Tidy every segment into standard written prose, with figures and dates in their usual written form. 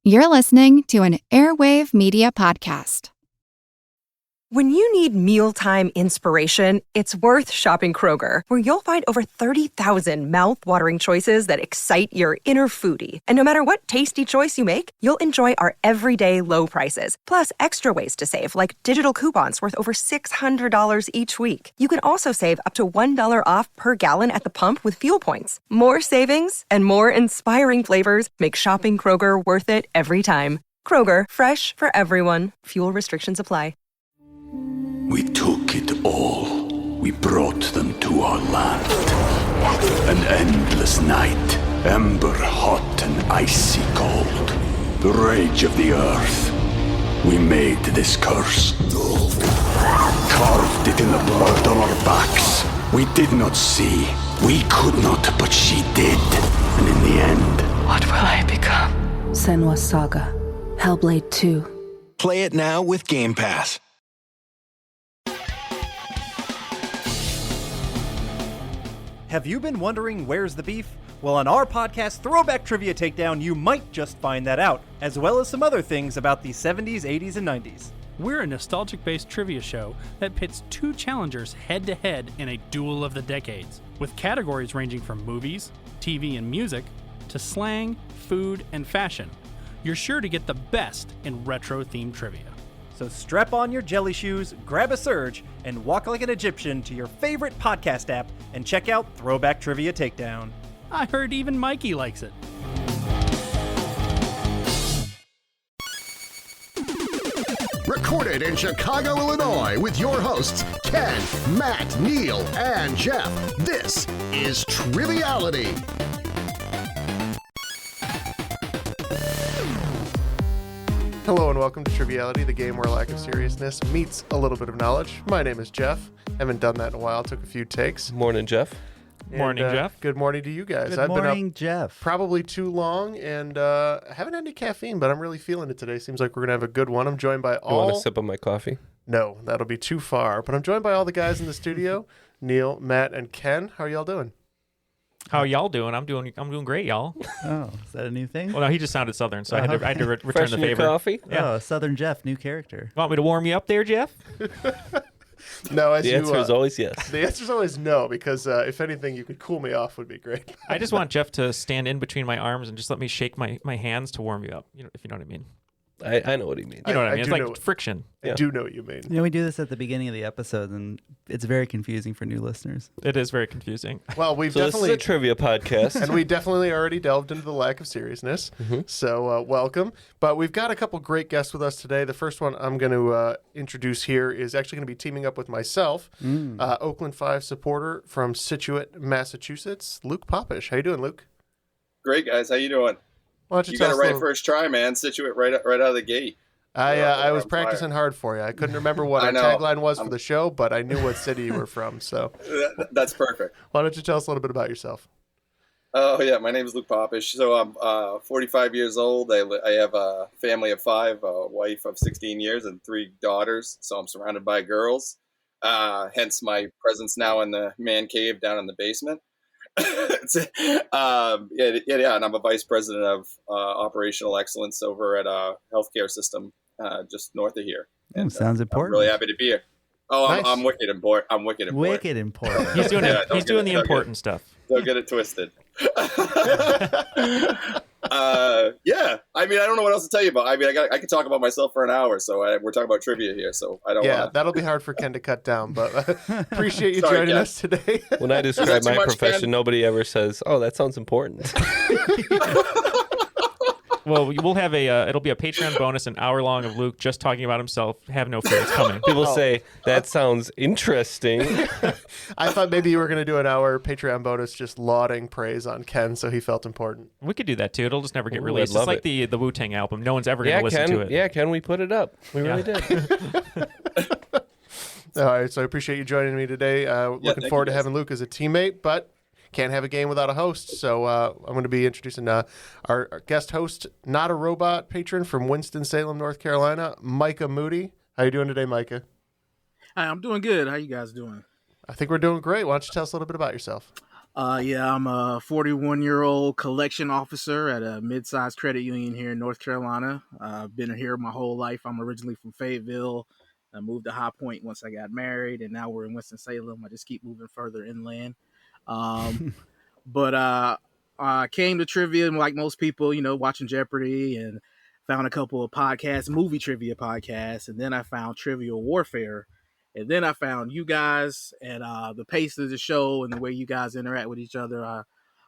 You're listening to an Airwave Media Podcast. When you need mealtime inspiration, it's worth shopping Kroger, where you'll find over 30,000 mouth-watering choices that excite your inner foodie. And no matter what tasty choice you make, you'll enjoy our everyday low prices, plus extra ways to save, like digital coupons worth over $600 each week. You can also save up to $1 off per gallon at the pump with fuel points. More savings and more inspiring flavors make shopping Kroger worth it every time. Kroger, fresh for everyone. Fuel restrictions apply. We took it all. We brought them to our land. An endless night, ember hot and icy cold. The rage of the earth. We made this curse. Carved it in the blood on our backs. We did not see. We could not, but she did. And in the end, what will I become? Senua's Saga. Hellblade 2. Play it now with Game Pass. Have you been wondering where's the beef? Well, on our podcast, Throwback Trivia Takedown, you might just find that out, as well as some other things about the 70s, 80s, and 90s. We're a nostalgic-based trivia show that pits two challengers head-to-head in a duel of the decades, with categories ranging from movies, TV and music, to slang, food, and fashion. You're sure to get the best in retro-themed trivia. So strap on your jelly shoes, grab a Surge, and walk like an Egyptian to your favorite podcast app and check out Throwback Trivia Takedown. I heard even Mikey likes it. Recorded in Chicago, Illinois, with your hosts, Ken, Matt, Neal, and Jeff. This is Triviality. Hello and welcome to Triviality, the game where a lack of seriousness meets a little bit of knowledge. My name is Jeff. Haven't done that in a while. Took a few takes. Morning, Jeff. Morning, Jeff. Good morning to you guys. Good morning, Jeff. Probably too long, and I haven't had any caffeine, but I'm really feeling it today. Seems like we're gonna have a good one. I'm joined by all. You want a sip of my coffee? No, that'll be too far. But I'm joined by all the guys in the studio: Neal, Matt, and Ken. How are y'all doing? How y'all doing? I'm doing great, y'all. Oh, is that a new thing? Well, no, he just sounded Southern, so I had to return the favor. Coffee? Yeah. Oh, Southern Jeff, new character. Want me to warm you up there, Jeff? No, the answer is always yes. The answer is always no, because if anything, you could cool me off would be great. I just want Jeff to stand in between my arms and just let me shake my hands to warm you up, if you know what I mean. I know what he means. You know what I mean? It's like friction. I do know what you mean. You know, we do this at the beginning of the episode, and it's very confusing for new listeners. It is very confusing. Well, we've so definitely... this is a trivia podcast. And we definitely already delved into the lack of seriousness. Mm-hmm. So welcome. But we've got a couple great guests with us today. The first one I'm going to introduce here is actually going to be teaming up with myself, Oakland 5 supporter from Scituate, Massachusetts, Luke Poppish. How you doing, Luke? Great, guys. How you doing? You got it right first try, man. Scituate right out of the gate. I was practicing hard for you. I couldn't remember what our tagline was for the show, but I knew what city you were from. So that's perfect. Why don't you tell us a little bit about yourself? Oh, yeah. My name is Luke Poppish. So I'm 45 years old. I have a family of 5, a wife of 16 years, and 3 daughters. So I'm surrounded by girls. Hence my presence now in the man cave down in the basement. And I'm a vice president of operational excellence over at a healthcare system just north of here. And, sounds important. I'm really happy to be here. Oh, nice. I'm wicked important. I'm wicked important. Wicked important. He's doing he's doing the important stuff. Don't get it twisted. Yeah. I mean, I don't know what else to tell you about. I mean, I could talk about myself for an hour. So we're talking about trivia here. So I don't. Yeah, that'll be hard for Ken to cut down. But appreciate you joining us today. When I describe my profession, Ken? Nobody ever says, "Oh, that sounds important." Well, we'll have it'll be a Patreon bonus, an hour long of Luke just talking about himself. Have no fear, it's coming. People say, that sounds interesting. I thought maybe you were going to do an hour Patreon bonus just lauding praise on Ken, so he felt important. We could do that too. It'll just never get released. It's like the Wu-Tang album. No one's ever going to listen to it. Yeah, Ken, we put it up. We really did. All right, so I appreciate you joining me today. Looking forward to having Luke as a teammate, but can't have a game without a host, so I'm going to be introducing our guest host, not a robot patron from Winston-Salem, North Carolina, Micah Moody. How you doing today, Micah? Hi, I'm doing good. How you guys doing? I think we're doing great. Why don't you tell us a little bit about yourself? Yeah, I'm a 41-year-old collection officer at a mid-sized credit union here in North Carolina. I've been here my whole life. I'm originally from Fayetteville. I moved to High Point once I got married, and now we're in Winston-Salem. I just keep moving further inland. But I came to trivia like most people, watching Jeopardy, and found a couple of podcasts, movie trivia podcasts, and then I found Trivial Warfare. And then I found you guys, and the pace of the show and the way you guys interact with each other.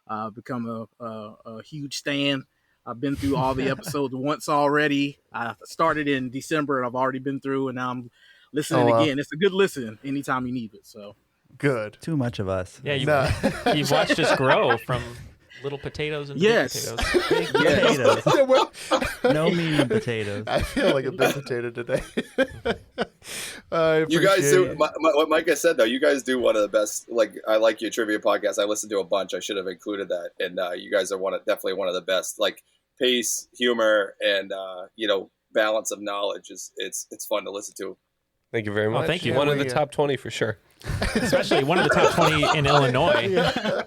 I've become a huge stan. I've been through all the episodes once already. I started in December, and I've already been through, and now I'm listening again. It's a good listen anytime you need it. So good. Too much of us. Yeah, you've watched us grow from little potatoes and big potatoes. Big potatoes. No medium potatoes. I feel like a big potato today. You guys do what Micah said though. You guys do one of the best. Like, I like your trivia podcast. I listened to a bunch. I should have included that. And you guys are definitely one of the best. Like, pace, humor, and balance of knowledge it's fun to listen to. Thank you very much. Thank you. One of the top 20 for sure. Especially one of the top 20 in Illinois. Yeah.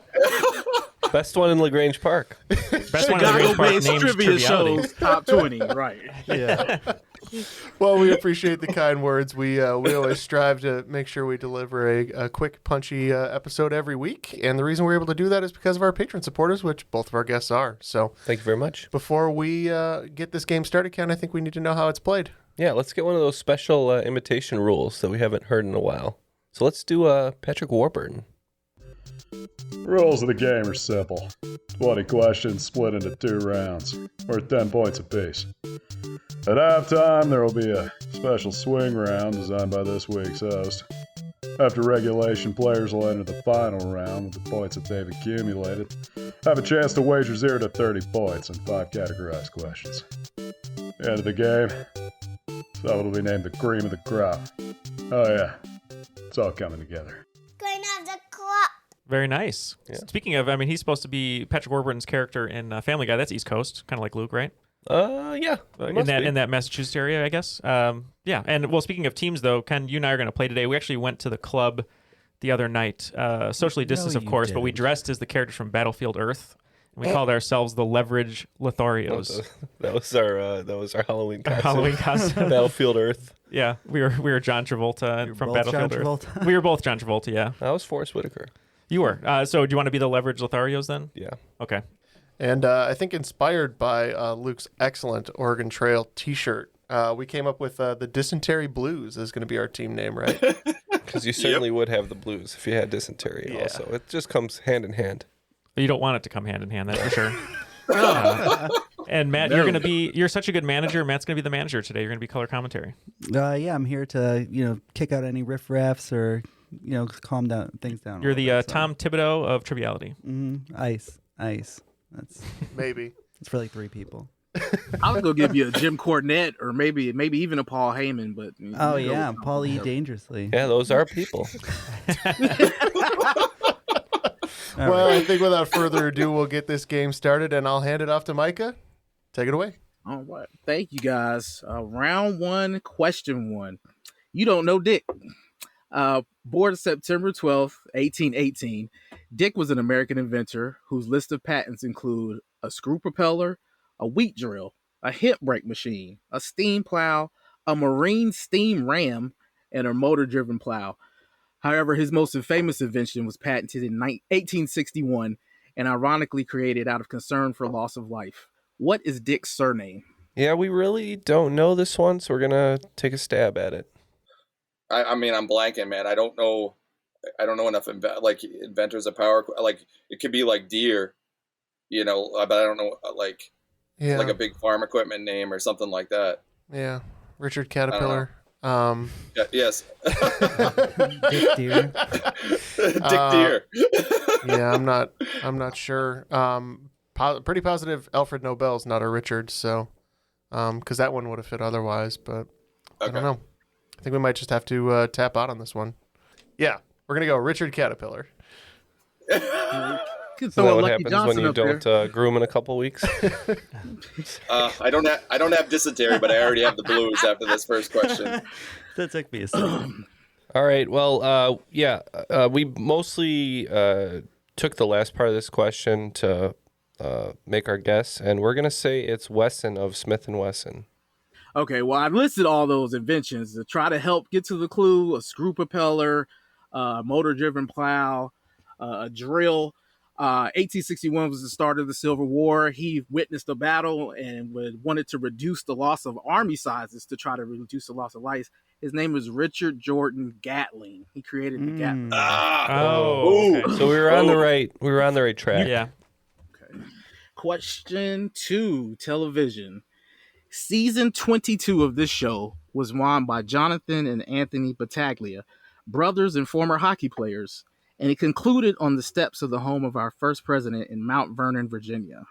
Best one in LaGrange Park. Best one in LaGrange Park named trivia Triviality. shows top 20, right? Yeah. Well, we appreciate the kind words. We always strive to make sure we deliver a quick, punchy episode every week. And the reason we're able to do that is because of our patron supporters, which both of our guests are. So thank you very much. Before we get this game started, Ken, I think we need to know how it's played. Yeah, let's get one of those special imitation rules that we haven't heard in a while. So let's do Patrick Warburton. Rules of the game are simple. 20 questions split into 2 rounds, worth 10 points apiece. At halftime, there will be a special swing round designed by this week's host. After regulation, players will enter the final round with the points that they've accumulated, have a chance to wager 0 to 30 points on 5 categorized questions. End of the game, someone will be named the cream of the crop. Oh yeah, it's all coming together. Very nice. Yeah. Speaking of, he's supposed to be Patrick Warburton's character in Family Guy. That's East Coast, kind of like Luke, right? Yeah. In that Massachusetts area, I guess. Yeah. And well, speaking of teams, though, Ken, you and I are going to play today. We actually went to the club the other night, socially distanced, of course, but we dressed as the characters from Battlefield Earth. And we called ourselves the Leverage Lotharios. That was our Halloween costume. Battlefield Earth. Yeah, we were John Travolta from Battlefield Earth. We were both John Travolta. Yeah, I was Forrest Whitaker. You were. So do you want to be the Leverage Lotharios then? Yeah. Okay. And I think inspired by Luke's excellent Oregon Trail T-shirt, we came up with the Dysentery Blues is going to be our team name, right? Because you certainly would have the blues if you had dysentery also. It just comes hand in hand. But you don't want it to come hand in hand, that's for sure. And Matt, you're such a good manager. Matt's going to be the manager today. You're going to be color commentary. Yeah, I'm here to kick out any riffraffs or calm down things down. You're the Tom Thibodeau of Triviality. Ice. That's maybe. It's for like 3 people. I was gonna give you a Jim Cornette or maybe even a Paul Heyman, but Paul E. Dangerously. Yeah, those are people. Well, I think without further ado, we'll get this game started, and I'll hand it off to Micah. Take it away. All right, thank you guys. Round 1, question 1. You don't know Dick. Born September 12th, 1818, Dick was an American inventor whose list of patents include a screw propeller, a wheat drill, a hemp brake machine, a steam plow, a marine steam ram, and a motor-driven plow. However, his most famous invention was patented in 1861 and ironically created out of concern for loss of life. What is Dick's surname? Yeah, we really don't know this one, so we're going to take a stab at it. I'm blanking, man. I don't know enough inventors of power. Like, it could be like Deere, but I don't know, like a big farm equipment name or something like that. Yeah, Richard Caterpillar. Yes. Dick Deere. Dick Deere. Yeah, I'm not sure. Pretty positive Alfred Nobel's not a Richard, so because that one would have fit otherwise, but I don't know. I think we might just have to tap out on this one. Yeah, we're going to go Richard Caterpillar. Is that what happens when you don't groom in a couple weeks? I don't have dysentery, but I already have the blues after this first question. That took me a second. All right. Well, we mostly took the last part of this question to make our guess, and we're gonna say it's Wesson of Smith & Wesson. Okay, well, I've listed all those inventions to try to help get to the clue: a screw propeller, motor-driven plow, a drill. 1861 was the start of the Civil War. He witnessed a battle and wanted to reduce the loss of army sizes to try to reduce the loss of life. His name was Richard Jordan Gatling. He created the Gatling. Okay. So we were on the right. We were on the right track. Yeah. Okay. Question 2, television. Season 22 of this show was won by Jonathan and Anthony Battaglia, brothers and former hockey players, and it concluded on the steps of the home of our first president in Mount Vernon, Virginia.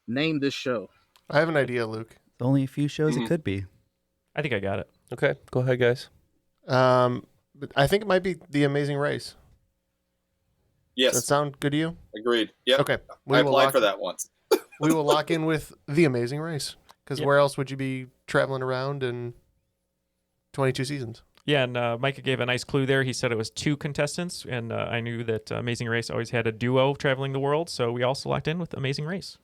Name this show. I have an idea, Luke. Only a few shows it could be. I think I got it. Okay, go ahead, guys. But I think it might be The Amazing Race. Yes. Does that sound good to you? Agreed. Yep. Okay. I applied for that once. We will lock in with The Amazing Race. Because where else would you be traveling around in 22 seasons? Yeah, and Micah gave a nice clue there. He said it was 2 contestants, and I knew that Amazing Race always had a duo traveling the world, so we also locked in with Amazing Race.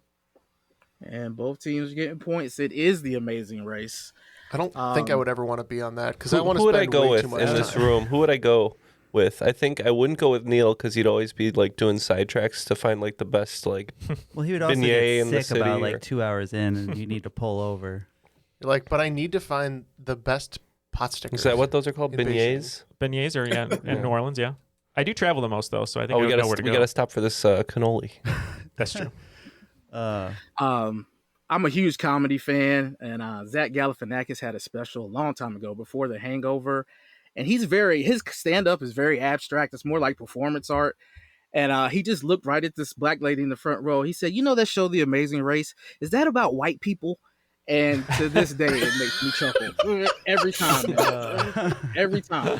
And both teams are getting points. It is The Amazing Race. I don't think I would ever want to be on that because I want to Who would I spend go way with too much in time. this room? Who would I go with? I think I wouldn't go with Neil because he'd always be like doing sidetracks to find like the best like. Well, he would also beignet in the get sick city about or- like 2 hours in, and you need to pull over. You're like, but I need to find the best pot stickers. Is that what those are called? in Beijing. Beignets? Beignets are in New Orleans, yeah. I do travel the most, though, so I think Oh, I we would know where to we go. gotta stop for this cannoli. That's true. I'm a huge comedy fan, and Zach Galifianakis had a special a long time ago before The Hangover, and his stand-up is very abstract. It's more like performance art, and he just looked right at this black lady in the front row. He said, "You know that show, The Amazing Race? Is that about white people?" And to this day, it makes me chuckle every time. Every time.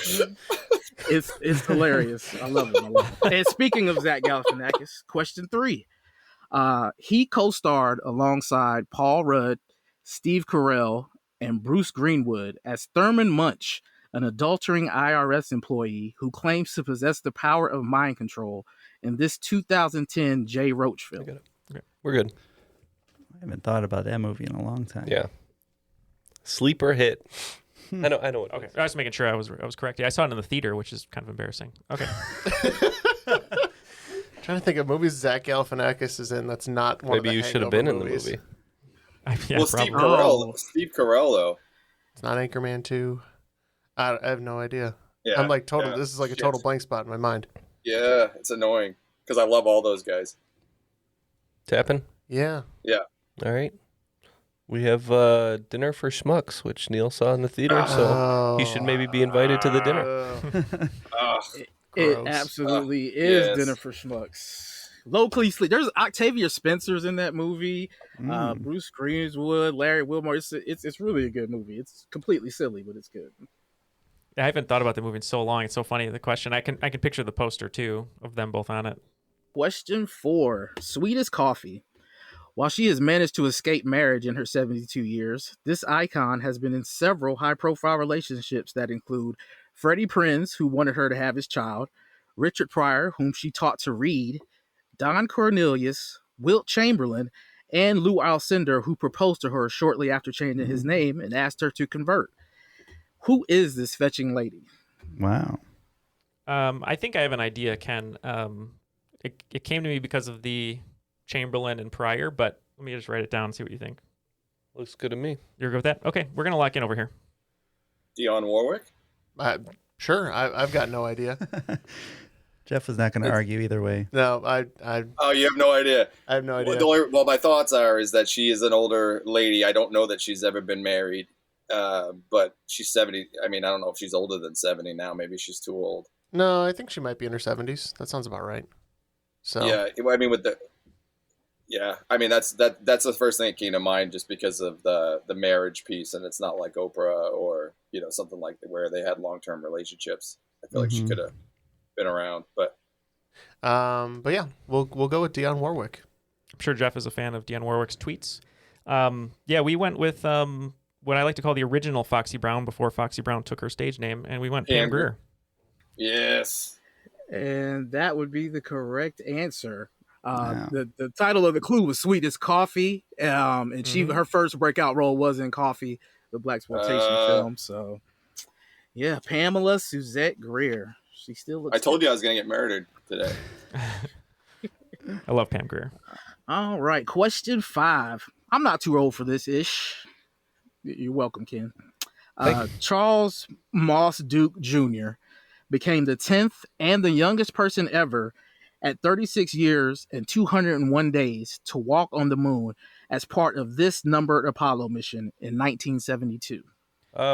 It's hilarious. I love him. And speaking of Zach Galifianakis, question 3. He co-starred alongside Paul Rudd, Steve Carell, and Bruce Greenwood as Thurman Munch, an adultering IRS employee who claims to possess the power of mind control in this 2010 Jay Roach film. We're good. I haven't thought about that movie in a long time. Yeah. Sleeper hit. I know what. Okay, I was making sure I was correct. Yeah, I saw it in the theater, which is kind of embarrassing. Okay. Trying to think of movies Zach Galifianakis is in. That's not one. Maybe of the you should have been in the movies. movie. Yeah, well, Steve Carell. Steve Carell, though. It's not Anchorman 2. I have no idea. Yeah, I'm like total. yeah. This is like a total blank spot in my mind. Yeah, it's annoying because I love all those guys. Tapping? Yeah. Yeah. All right. We have dinner for schmucks, which Neil saw in the theater, so he should maybe be invited to the dinner. It absolutely is Yes. Dinner for Schmucks. Locally sleep. There's Octavia Spencer's in that movie. Bruce Greenwood, Larry Wilmore. It's really a good movie. It's completely silly, but it's good. I haven't thought about the movie in so long. It's so funny, the question. I can picture the poster, too, of them both on it. Question 4. Sweet as coffee. While she has managed to escape marriage in her 72 years, this icon has been in several high-profile relationships that include Freddie Prinze, who wanted her to have his child, Richard Pryor, whom she taught to read, Don Cornelius, Wilt Chamberlain, and Lou Alcindor, who proposed to her shortly after changing his name and asked her to convert. Who is this fetching lady? Wow. I think I have an idea, Ken. It came to me because of the Chamberlain and Pryor, but let me just write it down and see what you think. Looks good to me. You're good with that? Okay, we're going to lock in over here. Dionne Warwick? Sure. I've got no idea. Jeff was not going to argue either way. No, I. Oh, you have no idea. I have no idea. Well, my thoughts is that she is an older lady. I don't know that she's ever been married, but she's 70. I mean, I don't know if she's older than 70 now. Maybe she's too old. No, I think she might be in her 70s. That sounds about right. So yeah, I mean that's the first thing that came to mind, just because of the marriage piece, and it's not like Oprah or something like that where they had long-term relationships. I feel like she could have been around, but yeah, we'll go with Dionne Warwick. I'm sure Jeff is a fan of Dionne Warwick's tweets. Yeah, we went with what I like to call the original Foxy Brown before Foxy Brown took her stage name, and we went Pam Grier. Yes. And that would be the correct answer. The title of the clue was Sweet as Coffee. And her first breakout role was in Coffee, the blaxploitation film. So, yeah, Pamela Suzette Greer. She still looks. I told you I was going to get murdered today. I love Pam Grier. All right, question 5. I'm not too old for this ish. You're welcome, Ken. Charles Moss Duke Jr. became the 10th and the youngest person ever at 36 years and 201 days to walk on the moon as part of this numbered Apollo mission in 1972.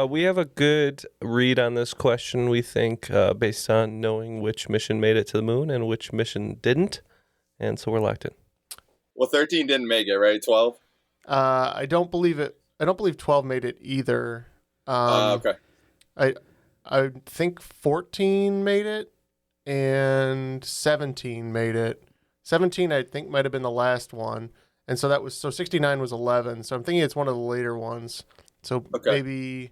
We have a good read on this question, we think, based on knowing which mission made it to the moon and which mission didn't. And so we're locked in. Well, 13 didn't make it, right? 12? I don't believe it. I don't believe 12 made it either. Okay. I think 14 made it and 17 made it. 17 I think might have been the last one. And so 69 was 11. So I'm thinking it's one of the later ones. So maybe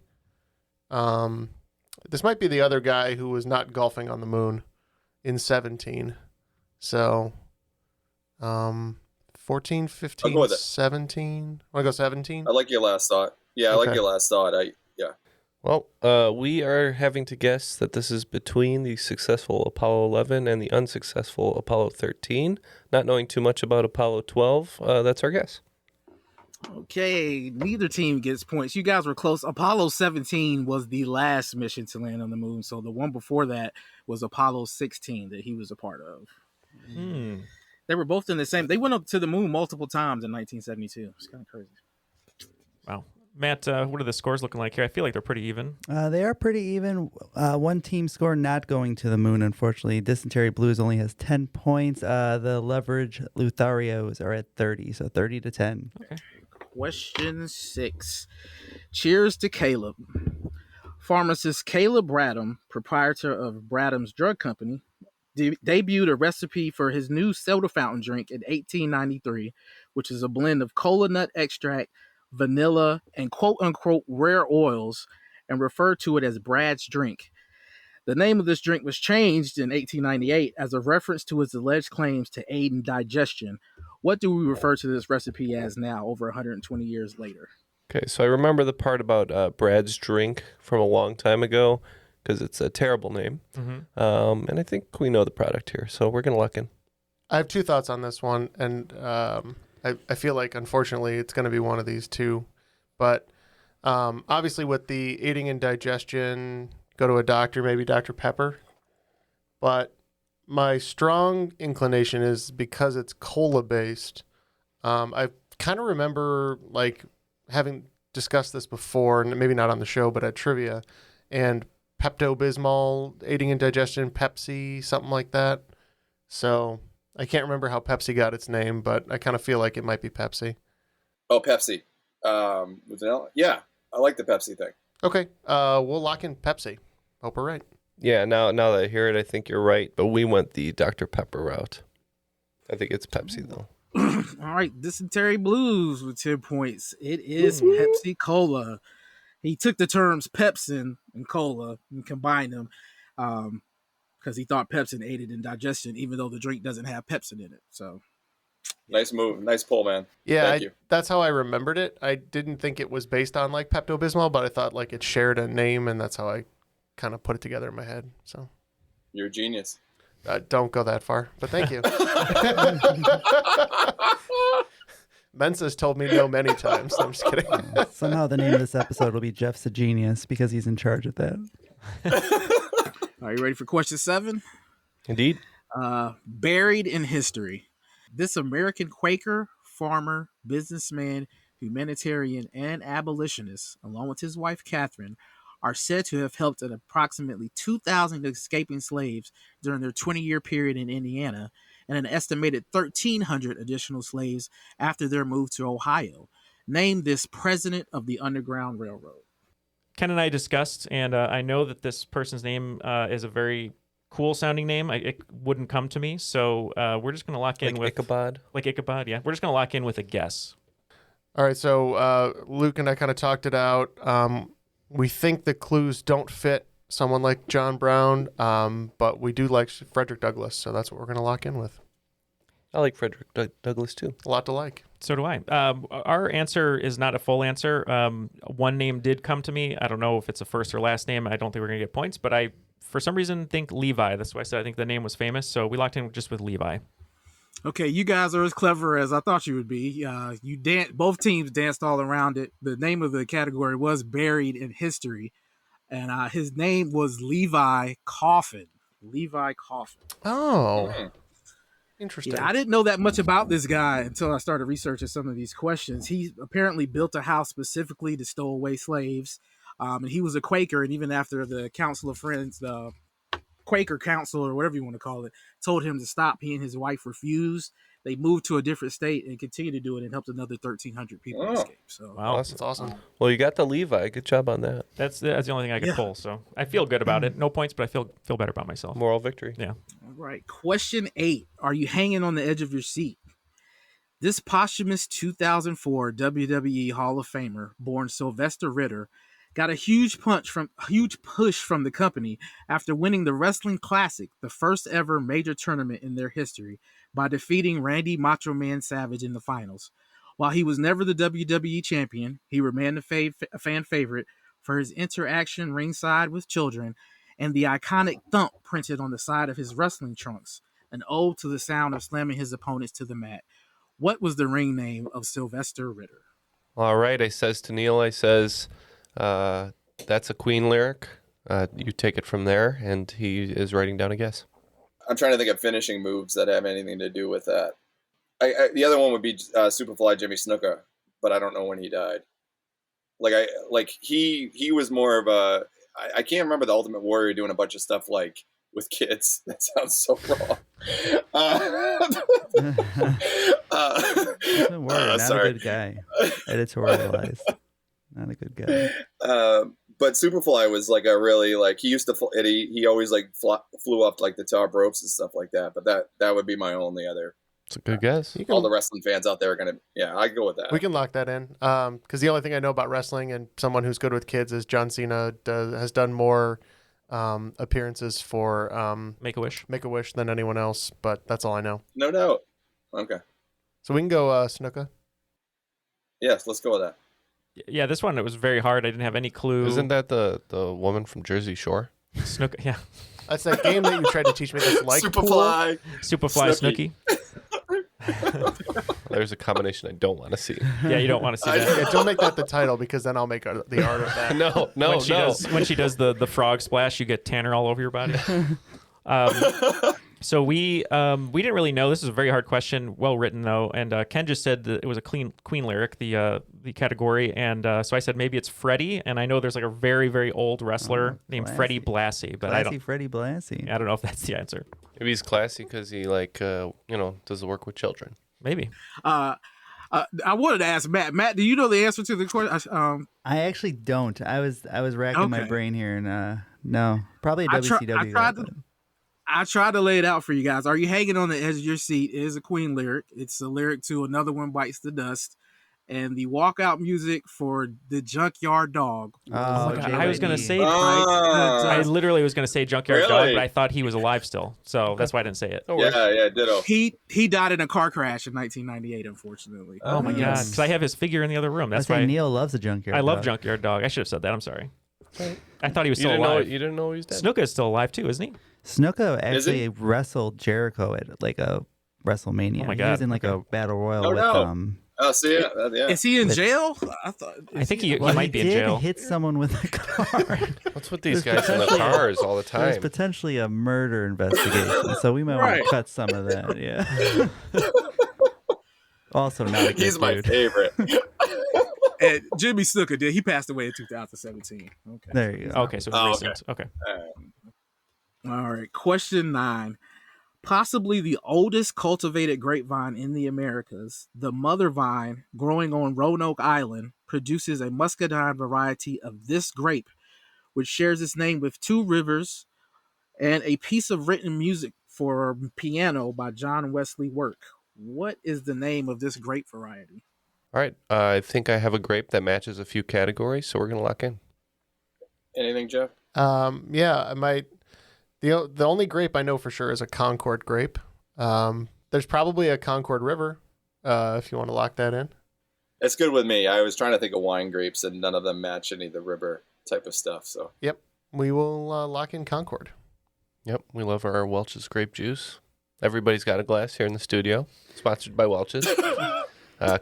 this might be the other guy who was not golfing on the moon in 17. So 14, 15, 17. Want to go 17? I like your last thought. Yeah, I like your last thought. Well, we are having to guess that this is between the successful Apollo 11 and the unsuccessful Apollo 13. Not knowing too much about Apollo 12, that's our guess. Okay, neither team gets points. You guys were close. Apollo 17 was the last mission to land on the moon, so the one before that was Apollo 16 that he was a part of. They were both in the same. They went up to the moon multiple times in 1972. It's kind of crazy. Wow. Matt, what are the scores looking like here? I feel like they're pretty even. They are pretty even. One team score not going to the moon, unfortunately. Dysentery Blues only has 10 points. The Leverage Lotharios are at 30, so 30 to 10. Okay. Question 6. Cheers to Caleb. Pharmacist Caleb Bradham, proprietor of Bradham's Drug Company, debuted a recipe for his new soda fountain drink in 1893, which is a blend of cola nut extract, vanilla, and quote-unquote rare oils, and referred to it as Brad's Drink. The name of this drink was changed in 1898 as a reference to its alleged claims to aid in digestion. What do we refer to this recipe as now, over 120 years later? Okay, so I remember the part about Brad's Drink from a long time ago, because it's a terrible name. And I think we know the product here, so we're going to lock in. I have two thoughts on this one, and I feel like, unfortunately, it's going to be one of these two. But obviously with the aiding in digestion, go to a doctor, maybe Dr. Pepper. But my strong inclination is because it's cola-based. I kind of remember like having discussed this before, and maybe not on the show, but at trivia, and Pepto-Bismol, aiding in digestion, Pepsi, something like that. So I can't remember how Pepsi got its name, but I kind of feel like it might be Pepsi. Oh, Pepsi. Yeah, I like the Pepsi thing. Okay, we'll lock in Pepsi. Hope we're right. Yeah, now that I hear it, I think you're right, but we went the Dr. Pepper route. I think it's Pepsi, though. All right, Dysentery Blues with 10 points. It is Pepsi Cola. He took the terms Pepsin and Cola and combined them because he thought Pepsin aided in digestion, even though the drink doesn't have Pepsin in it. So, nice move, nice pull, man. Yeah, Thank you. That's how I remembered it. I didn't think it was based on like Pepto-Bismol, but I thought like it shared a name, and that's how I kind of put it together in my head. So, you're a genius. Don't go that far, but thank you. Mensa's told me no many times. I'm just kidding. Somehow the name of this episode will be Jeff's a Genius because he's in charge of that. Are you ready for question 7? Indeed. Buried in history. This American Quaker, farmer, businessman, humanitarian, and abolitionist, along with his wife Catherine, are said to have helped at approximately 2,000 escaping slaves during their 20-year period in Indiana, and an estimated 1,300 additional slaves after their move to Ohio. Name this president of the Underground Railroad. Ken and I discussed, and I know that this person's name is a very cool-sounding name. It wouldn't come to me, so we're just going to lock in with... Ichabod? Like Ichabod, yeah. We're just going to lock in with a guess. All right, so Luke and I kind of talked it out. We think the clues don't fit someone like John Brown, but we do like Frederick Douglass, so that's what we're going to lock in with. I like Frederick Douglass too. A lot to like. So do I. Our answer is not a full answer. One name did come to me. I don't know if it's a first or last name. I don't think we're going to get points, but I, for some reason, think Levi. That's why I said I think the name was famous, so we locked in just with Levi. Okay, you guys are as clever as I thought you would be. Both teams danced all around it. The name of the category was Buried in History, and his name was Levi Coffin. Levi Coffin. Oh. Interesting. Yeah, I didn't know that much about this guy until I started researching some of these questions. He apparently built a house specifically to stow away slaves, and he was a Quaker. And even after the Council of Friends, the Quaker Council or whatever you want to call it, told him to stop, he and his wife refused. They moved to a different state and continued to do it and helped another 1,300 people escape. So wow, that's awesome. Well, you got the Levi. Good job on that. That's the only thing I could pull. So I feel good about it. No points, but I feel better about myself. Moral victory. Yeah. All right. Question 8. Are you hanging on the edge of your seat? This posthumous 2004 WWE Hall of Famer, born Sylvester Ritter, got a huge push from the company after winning the Wrestling Classic, the first ever major tournament in their history, by defeating Randy Macho Man Savage in the finals. While he was never the WWE champion, he remained a fan favorite for his interaction ringside with children and the iconic thump printed on the side of his wrestling trunks, an ode to the sound of slamming his opponents to the mat. What was the ring name of Sylvester Ritter? All right, I says to Neal, that's a Queen lyric. You take it from there, and he is writing down a guess. I'm trying to think of finishing moves that have anything to do with that. The other one would be Superfly Jimmy Snuka, but I don't know when he died. He was more of a. I can't remember the Ultimate Warrior doing a bunch of stuff like with kids. That sounds so wrong. Not sorry. a good guy. Editorialized. Not a good guy. But Superfly was like a really he used to he always flew up like the top ropes and stuff like that. But that would be my only other. It's a good guess. All the wrestling fans out there are gonna I'd go with that. We can lock that in because the only thing I know about wrestling and someone who's good with kids is John Cena has done more appearances for Make-A-Wish than anyone else. But that's all I know. No doubt. Okay. So we can go Snuka. Yes, let's go with that. Yeah, this one, it was very hard. I didn't have any clue. Isn't that the woman from Jersey Shore? Snooki, yeah. That's that game that you tried to teach me that's like Superfly. Snooki. There's a combination I don't want to see. Yeah, you don't want to see that. Yeah, don't make that the title because then I'll make the art of that. No. When she does the frog splash, you get Tanner all over your body. So we didn't really know. This is a very hard question. Well written though, and Ken just said that it was a Queen lyric, the category, and so I said maybe it's Freddie. And I know there's like a very very old wrestler named Freddie Blassie, but I don't. Freddie Blassie. I don't know if that's the answer. Maybe he's classy because he does the work with children. Maybe. I wanted to ask Matt. Matt, do you know the answer to the question? I actually don't. I was racking my brain here, and no, probably a WCW. I tried to lay it out for you guys. Are you hanging on the edge of your seat? It is a Queen lyric. It's a lyric to Another One Bites the Dust. And the walkout music for the Junkyard Dog. I was going to say, I literally was going to say Junkyard Dog, but I thought he was alive still. So that's why I didn't say it. Yeah, ditto. He died in a car crash in 1998, unfortunately. Oh my God. Because I have his figure in the other room. That's why Neal loves a Junkyard Dog. I love Dog. Junkyard Dog. I should have said that. I'm sorry. I thought he was still alive. You didn't know he was dead? Snuka is still alive too, isn't he? Snuka actually wrestled Jericho at like a WrestleMania. Oh my God. He was in like a battle royal with Oh, see it? Yeah. Is he in jail? I think he might be in jail. He hit someone with a car. What's with these guys in the cars all the time? There's potentially a murder investigation, so we might want to cut some of that. Yeah. Also, not a good He's my dude. favorite. And Jimmy Snuka did. He passed away in 2017. Okay. There you go. Okay, so it's recent. Okay. All right. Question 9. Possibly the oldest cultivated grapevine in the Americas, the mother vine growing on Roanoke Island produces a muscadine variety of this grape, which shares its name with two rivers and a piece of written music for piano by John Wesley Work. What is the name of this grape variety? All right. I think I have a grape that matches a few categories, so we're going to lock in. Anything, Jeff? Yeah, I might. The only grape I know for sure is a Concord grape. There's probably a Concord River, if you want to lock that in. It's good with me. I was trying to think of wine grapes, and none of them match any of the river type of stuff. So. Yep, we will lock in Concord. Yep, we love our Welch's grape juice. Everybody's got a glass here in the studio. Sponsored by Welch's.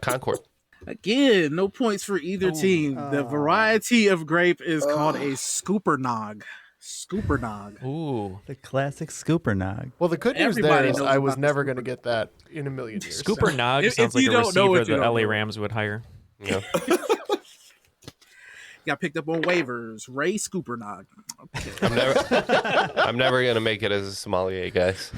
Concord. Again, no points for either team. The variety of grape is called a Scoopernog. Scoopernog. Ooh. The classic Scoopernog. Well, the good news there is I was never going to get that in a million years. Scoopernog sounds like a receiver the LA Rams would hire. Yeah. Got picked up on waivers. Ray Scoopernog. Okay. I'm never gonna make it as a sommelier, guys.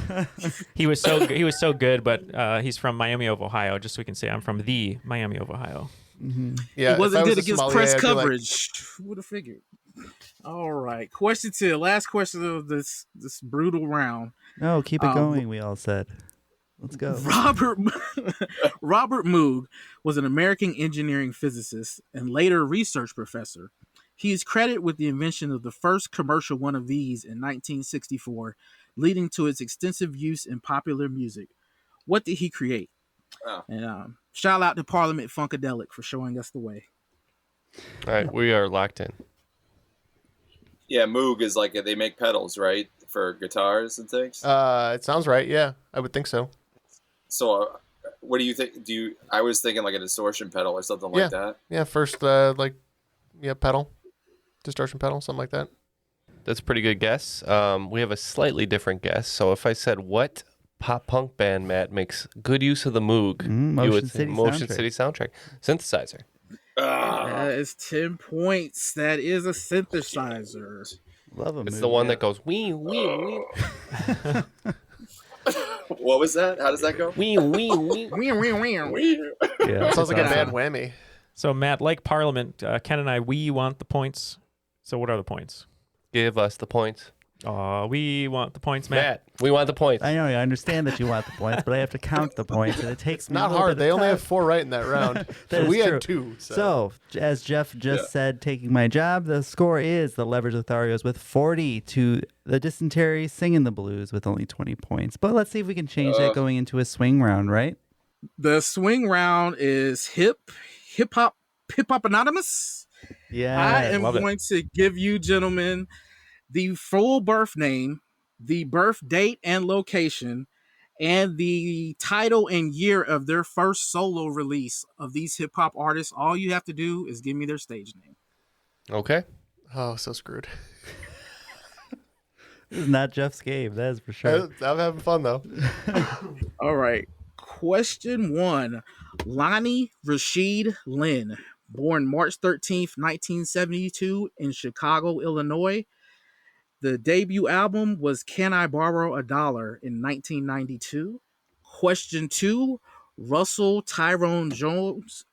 He was so good, but he's from Miami of Ohio. Just so we can say I'm from the Miami of Ohio. Mm-hmm. Yeah, he wasn't good against press coverage. Who would have figured? All right, question 2. Last question of this brutal round. No, keep it going. We all said. Let's go. Robert Moog was an American engineering physicist and later research professor. He is credited with the invention of the first commercial one of these in 1964, leading to its extensive use in popular music. What did he create? Oh. And shout out to Parliament Funkadelic for showing us the way. All right, we are locked in. Yeah, Moog is like they make pedals, right, for guitars and things. It sounds right. Yeah, I would think so. So, what do you think? I was thinking like a distortion pedal or something like that. Yeah, first pedal, distortion pedal, something like that. That's a pretty good guess. We have a slightly different guess. So if I said what pop punk band, Matt, makes good use of the Moog, you would say Motion City Soundtrack synthesizer. That is 10 points. That is a synthesizer. Love a It's Moog, the one that goes wee wee wee. What was that? How does that go? Wee wee wee wee wee wee. Yeah, sounds like a bad whammy. So Matt, like Parliament, Ken and I, we want the points. So what are the points? Give us the points. We want the points, Matt. We want the points. I know. I understand that you want the points, but I have to count the points, and it takes me not a little hard. bit They of only time. have 4 right in that round. That is we true. had 2. So, as Jeff just said, taking my job, the score is the Leverage Lotharios with 40 to the Dysentery Singing the Blues with only 20 points. But let's see if we can change that going into a swing round, right? The swing round is hip hop anonymous. Yeah, I am going to give you gentlemen the full birth name, the birth date and location, and the title and year of their first solo release of these hip hop artists. All you have to do is give me their stage name. Okay. Oh, so screwed. This is not Jeff's game, that is for sure. I'm having fun though. All right. Question 1. Lonnie Rashid Lynn, born March 13th, 1972 in Chicago, Illinois. The debut album was Can I Borrow a Dollar in 1992. Question 2. Russell Tyrone Jones,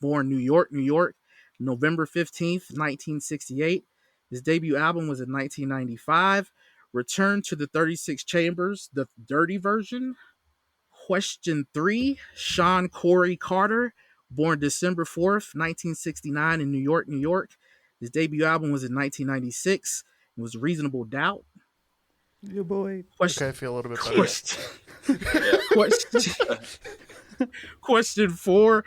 born New York, New York, November 15th, 1968. His debut album was in 1995. Returned to the 36 Chambers, the dirty version. Question 3. Sean Corey Carter, born December 4th, 1969 in New York, New York. His debut album was in 1996. It was Reasonable Doubt. Your boy. Okay, I feel a little bit better. Question 4.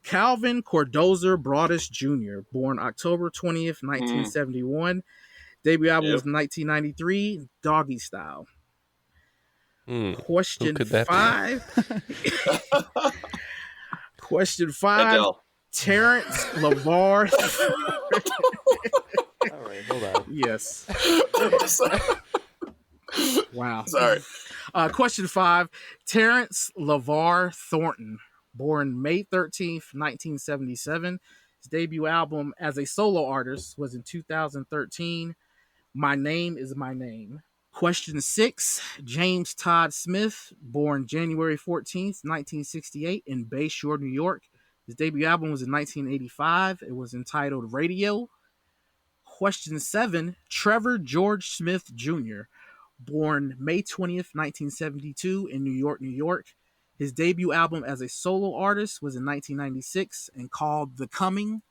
Calvin Cordozer Broadus Jr., born October 20th, 1971. Debut album was 1993, Doggy Style. Question 5. Question 5. Adele. Terrence LeVar. All right, hold on. Yes. Wow. Sorry. Question 5. Terrence LeVar Thornton, born May 13th, 1977. His debut album as a solo artist was in 2013. My Name is My Name. Question 6. James Todd Smith, born January 14th, 1968 in Bayshore, New York. His debut album was in 1985. It was entitled Radio. Question 7. Trevor George Smith Jr., born May 20th, 1972 in New York, New York. His debut album as a solo artist was in 1996 and called The Coming.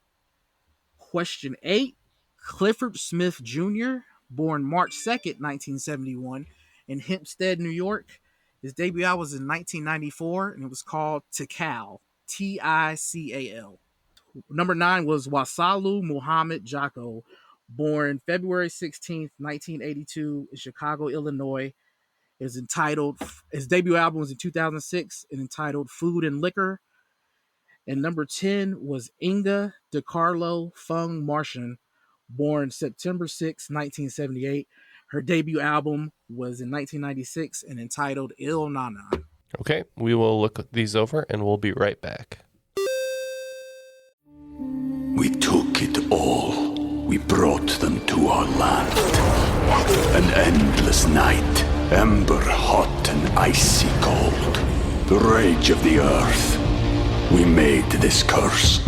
Question 8. Clifford Smith Jr., born March 2nd, 1971, in Hempstead, New York. His debut album was in 1994, and it was called Tikal, Tical. Number 9 was Wasalu Muhammad Jocko, born February 16th, 1982, in Chicago, Illinois. His debut album was in 2006 and entitled Food and Liquor. And number 10 was Inga DeCarlo Fung Martian, born September 6, 1978. Her debut album was in 1996 and entitled Il Nana. Okay, we will look these over and we'll be right back. We took it all. We brought them to our land. An endless night, ember hot and icy cold. The rage of the earth. We made this curse.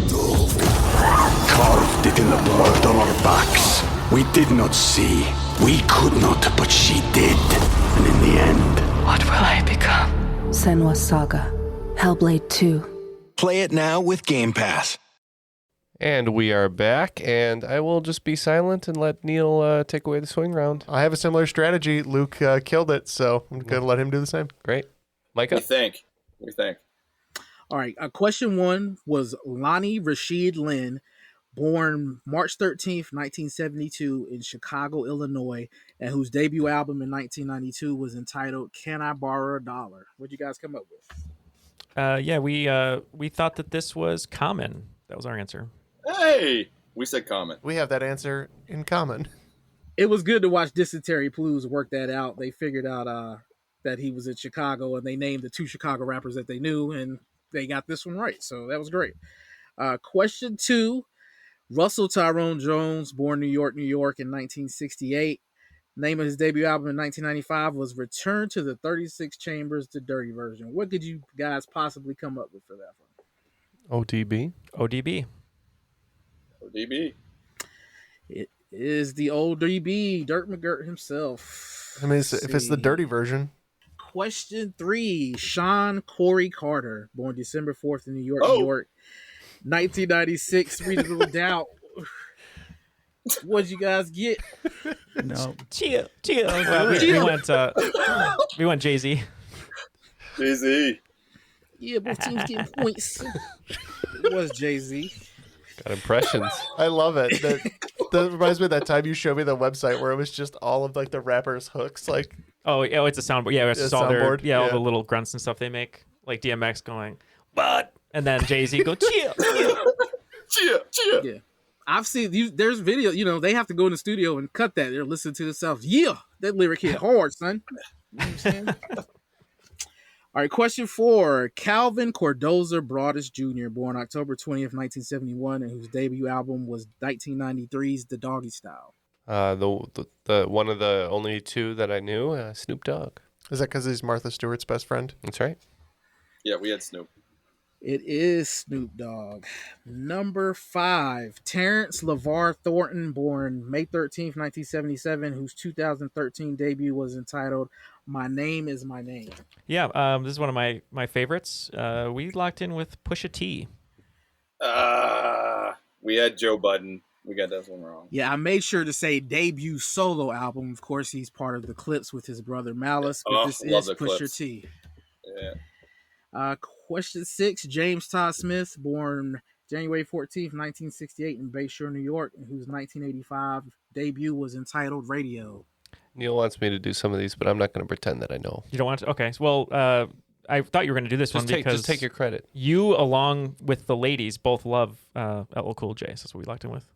Carved it in the blood on our backs. We did not see. We could not, but she did. And in the end... What will I become? Senwa Saga. Hellblade 2. Play it now with Game Pass. And we are back, and I will just be silent and let Neal take away the swing round. I have a similar strategy. Luke killed it, so I'm going to let him do the same. Great. Micah? We think. All right. Question 1 was Lonnie Rashid Lynn, born March 13th, 1972 in Chicago, Illinois, and whose debut album in 1992 was entitled Can I Borrow a Dollar? What'd you guys come up with? We thought that this was Common. That was our answer. Hey, we said Common. We have that answer in common. It was good to watch Dysentery Blues work that out. They figured out that he was in Chicago, and they named the 2 Chicago rappers that they knew, and they got this one right. So that was great. Question 2, Russell Tyrone Jones, born New York, New York in 1968. Name of his debut album in 1995 was Return to the 36 Chambers, the Dirty Version. What could you guys possibly come up with for that one? ODB? ODB. It is the old DB, Dirt McGirt himself. I mean, if it's the dirty version. Question 3, Sean Corey Carter, born December 4th in New York, New York. 1996, Reasonable Doubt. What'd you guys get? No. Chill. Well, we went Jay-Z. Jay-Z. Yeah, both teams getting points. It was Jay-Z. Got impressions. I love it. That reminds me of that time you showed me the website where it was just all of like the rappers' hooks. Like, it's a soundboard. Yeah, it's all soundboard. all the little grunts and stuff they make. Like DMX going, but, and then Jay-Z go, chill. Yeah. I've seen there's video, they have to go in the studio and cut that. They're listening to themselves. Yeah, that lyric hit hard, son. You know what I'm saying? All right, question 4. Calvin Cordoza Broadus Jr., born October 20th, 1971, and whose debut album was 1993's The Doggy Style. The one of the only 2 that I knew, Snoop Dogg. Is that because he's Martha Stewart's best friend? That's right. Yeah, we had Snoop. It is Snoop Dogg. Number 5, Terrence LeVar Thornton, born May 13th, 1977, whose 2013 debut was entitled My Name Is My Name. Yeah, this is one of my favorites. We locked in with Pusha T. We had Joe Budden. We got that one wrong. Yeah, I made sure to say debut solo album. Of course, he's part of the Clips with his brother Malice, but this is Pusha Clips. T. Yeah. Question 6, James Todd Smith, born January 14th, 1968 in Bayshore, New York, and whose 1985 debut was entitled Radio. Neal wants me to do some of these, but I'm not going to pretend that I know. You don't want to? Okay. Well, I thought you were going to do this one because... Just take your credit. You, along with the ladies, both love LL Cool J, so that's what we locked in with.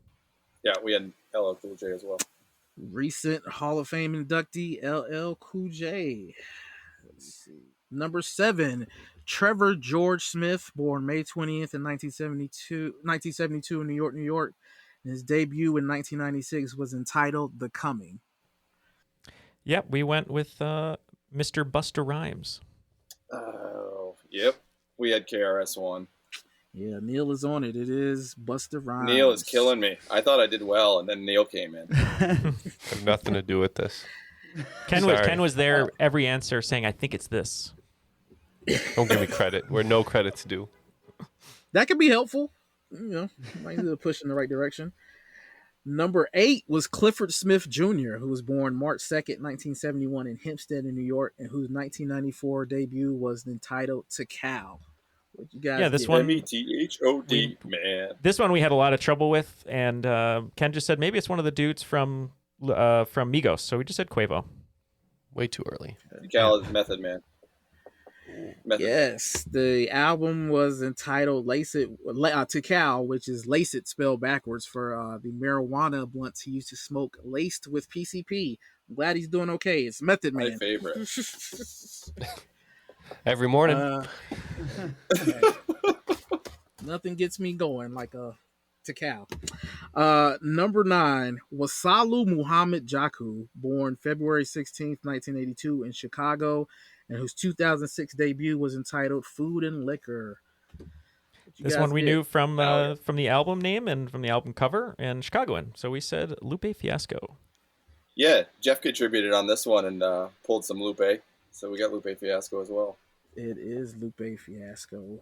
Yeah, we had LL Cool J as well. Recent Hall of Fame inductee, LL Cool J. Let's see. Number 7, Trevor George Smith, born May 20th in 1972 in New York, New York. And his debut in 1996 was entitled The Coming. Yep, we went with Mr. Busta Rhymes. Oh, yep. We had KRS-One. Yeah, Neal is on it. It is Busta Rhymes. Neal is killing me. I thought I did well, and then Neal came in. I have nothing to do with this. Ken was there every answer saying, I think it's this. Don't give me credit where no credit's due. That could be helpful. Might need to push in the right direction. Number 8 was Clifford Smith Jr., who was born March 2nd, 1971 in Hempstead in New York, and whose 1994 debut was entitled To Cal. What you guys this get? one METHOD, man. This one we had a lot of trouble with, and Ken just said maybe it's one of the dudes from Migos, so we just said Quavo. Way too early. Cal is Method Man. Yes, the album was entitled To Cal, which is Lace It spelled backwards for the marijuana blunts he used to smoke laced with PCP. I'm glad he's doing okay. It's Method Man. My favorite. Every morning. Nothing gets me going like To Cal. Number 9 was Salu Muhammad Jaku, born February 16th, 1982 in Chicago, and whose 2006 debut was entitled Food and Liquor. This one we knew from the album name and from the album cover and Chicagoan. So we said Lupe Fiasco. Yeah, Jeff contributed on this one and pulled some Lupe. So we got Lupe Fiasco as well. It is Lupe Fiasco.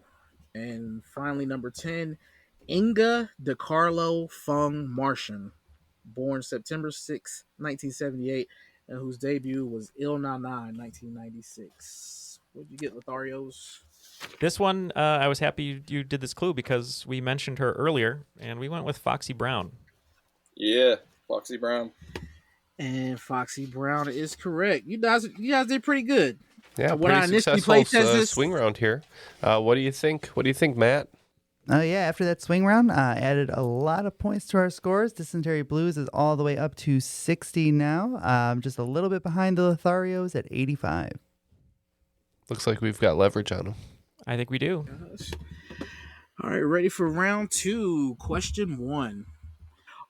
And finally, number 10, Inga DeCarlo Fung Martian, born September 6, 1978, and whose debut was Il Na Na in 1996. What did you get, Lotharios? This one, I was happy you did this clue because we mentioned her earlier, and we went with Foxy Brown. Yeah, Foxy Brown. And Foxy Brown is correct. You guys did pretty good. Yeah, when I pretty initially successful played this swing round here. What do you think? What do you think, Matt? After that swing round, added a lot of points to our scores. Dysentery Blues is all the way up to 60 now. Just a little bit behind the Lotharios at 85. Looks like we've got leverage on them. I think we do. All right, ready for round 2. Question 1.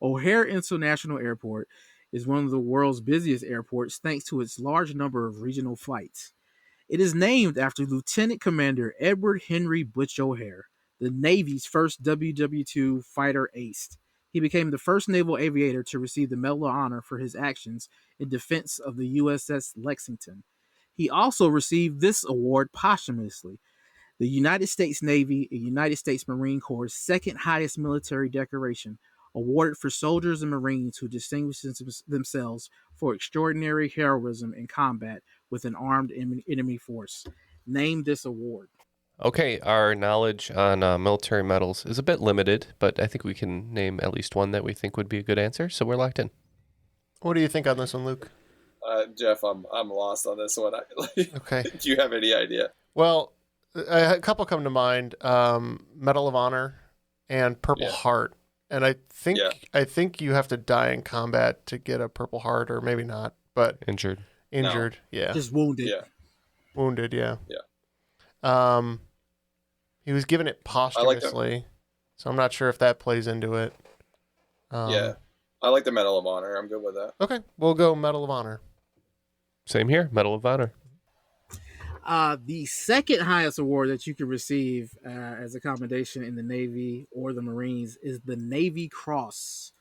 O'Hare International Airport is one of the world's busiest airports thanks to its large number of regional flights. It is named after Lieutenant Commander Edward Henry Butch O'Hare, the Navy's first WW-2 fighter ace. He became the first naval aviator to receive the Medal of Honor for his actions in defense of the USS Lexington. He also received this award posthumously, the United States Navy and United States Marine Corps' second highest military decoration, awarded for soldiers and Marines who distinguished themselves for extraordinary heroism in combat with an armed enemy force. Name this award. Okay, our knowledge on military medals is a bit limited, but I think we can name at least one that we think would be a good answer, so we're locked in. What do you think on this one, Luke? Jeff, I'm lost on this one. Okay. Do you have any idea? Well, a couple come to mind: Medal of Honor and Purple Heart. And I think you have to die in combat to get a Purple Heart, or maybe not, but injured. No. Yeah. Just wounded. Yeah. Wounded, yeah. Yeah. He was given it posthumously, so I'm not sure if that plays into it. Yeah. I like the Medal of Honor. I'm good with that. Okay, we'll go Medal of Honor. Same here, Medal of Honor. The second highest award that you can receive as a commendation in the Navy or the Marines is the Navy Cross.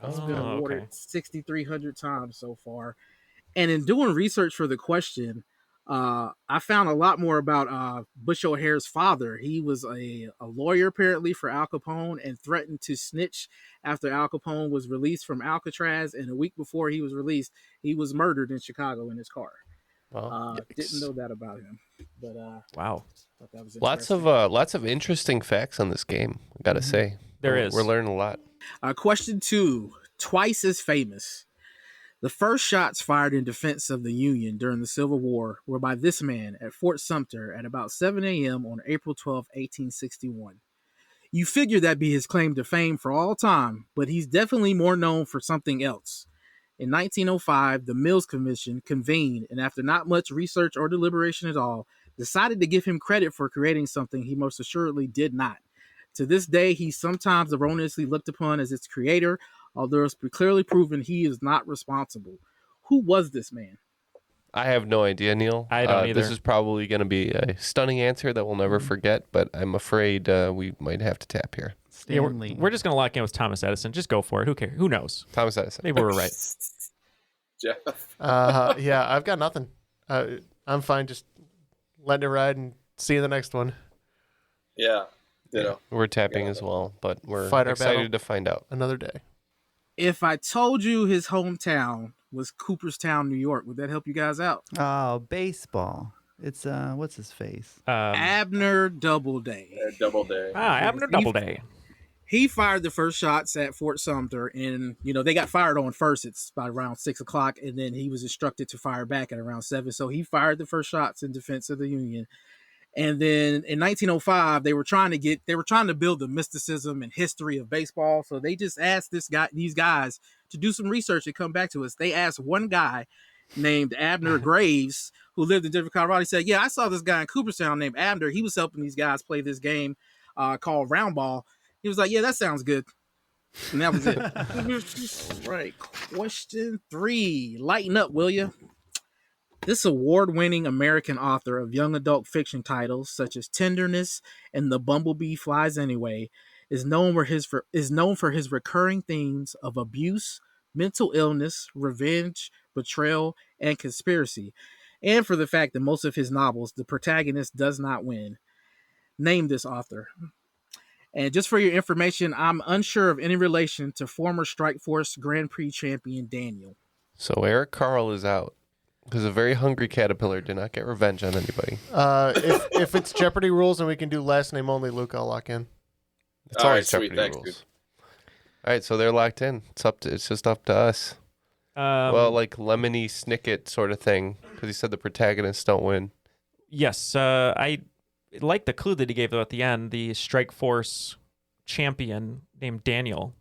It's been awarded 6,300 times so far. And in doing research for the question, I found a lot more about Butch O'Hare's father. He was a lawyer, apparently, for Al Capone and threatened to snitch after Al Capone was released from Alcatraz. And a week before he was released, he was murdered in Chicago in his car. Didn't know that about him, but wow, thought that was lots of interesting facts on this game. I gotta say, we're learning a lot. Question 2: twice as famous. The first shots fired in defense of the Union during the Civil War were by this man at Fort Sumter at about 7 a.m. on April 12, 1861. You figure that'd be his claim to fame for all time, but he's definitely more known for something else. In 1905, the Mills Commission convened, and after not much research or deliberation at all, decided to give him credit for creating something he most assuredly did not. To this day, he's sometimes erroneously looked upon as its creator, although it's clearly proven he is not responsible. Who was this man? I have no idea, Neil. I don't either. This is probably going to be a stunning answer that we'll never forget, but I'm afraid we might have to tap here. Yeah, we're just going to lock in with Thomas Edison. Just go for it. Who cares? Who knows? Thomas Edison. Maybe we're right. Jeff. Yeah, I've got nothing. I'm fine. Just letting it ride and seeing the next one. Yeah. Ditto. We're tapping as well, but we're Fight our excited battle to find out. another day. If I told you his hometown was Cooperstown, New York, would that help you guys out? Oh, baseball. It's what's his face? Abner Doubleday. Doubleday. Abner Doubleday. He fired the first shots at Fort Sumter, and they got fired on first. It's by around 6:00, and then he was instructed to fire back at around 7. So he fired the first shots in defense of the Union. And then in 1905, they were trying to build the mysticism and history of baseball. So they just asked these guys to do some research and come back to us. They asked one guy named Abner Graves, who lived in Denver, Colorado. He said, "Yeah, I saw this guy in Cooperstown named Abner. He was helping these guys play this game called round ball." He was like, "Yeah, that sounds good." And that was it. Right. Question 3. Lighten up, will you? This award-winning American author of young adult fiction titles such as Tenderness and The Bumblebee Flies Anyway is known for his recurring themes of abuse, mental illness, revenge, betrayal, and conspiracy, and for the fact that most of his novels, the protagonist does not win. Name this author. And just for your information, I'm unsure of any relation to former Strikeforce Grand Prix champion Daniel. So Eric Carl is out because a very hungry caterpillar did not get revenge on anybody. If it's Jeopardy rules and we can do last name only, Luke, I'll lock in. It's always Jeopardy rules. Dude. All right, so they're locked in. It's just up to us. Well, like Lemony Snicket sort of thing, because he said the protagonists don't win. Yes, I like the clue that he gave though at the end. The Strikeforce champion named Daniel.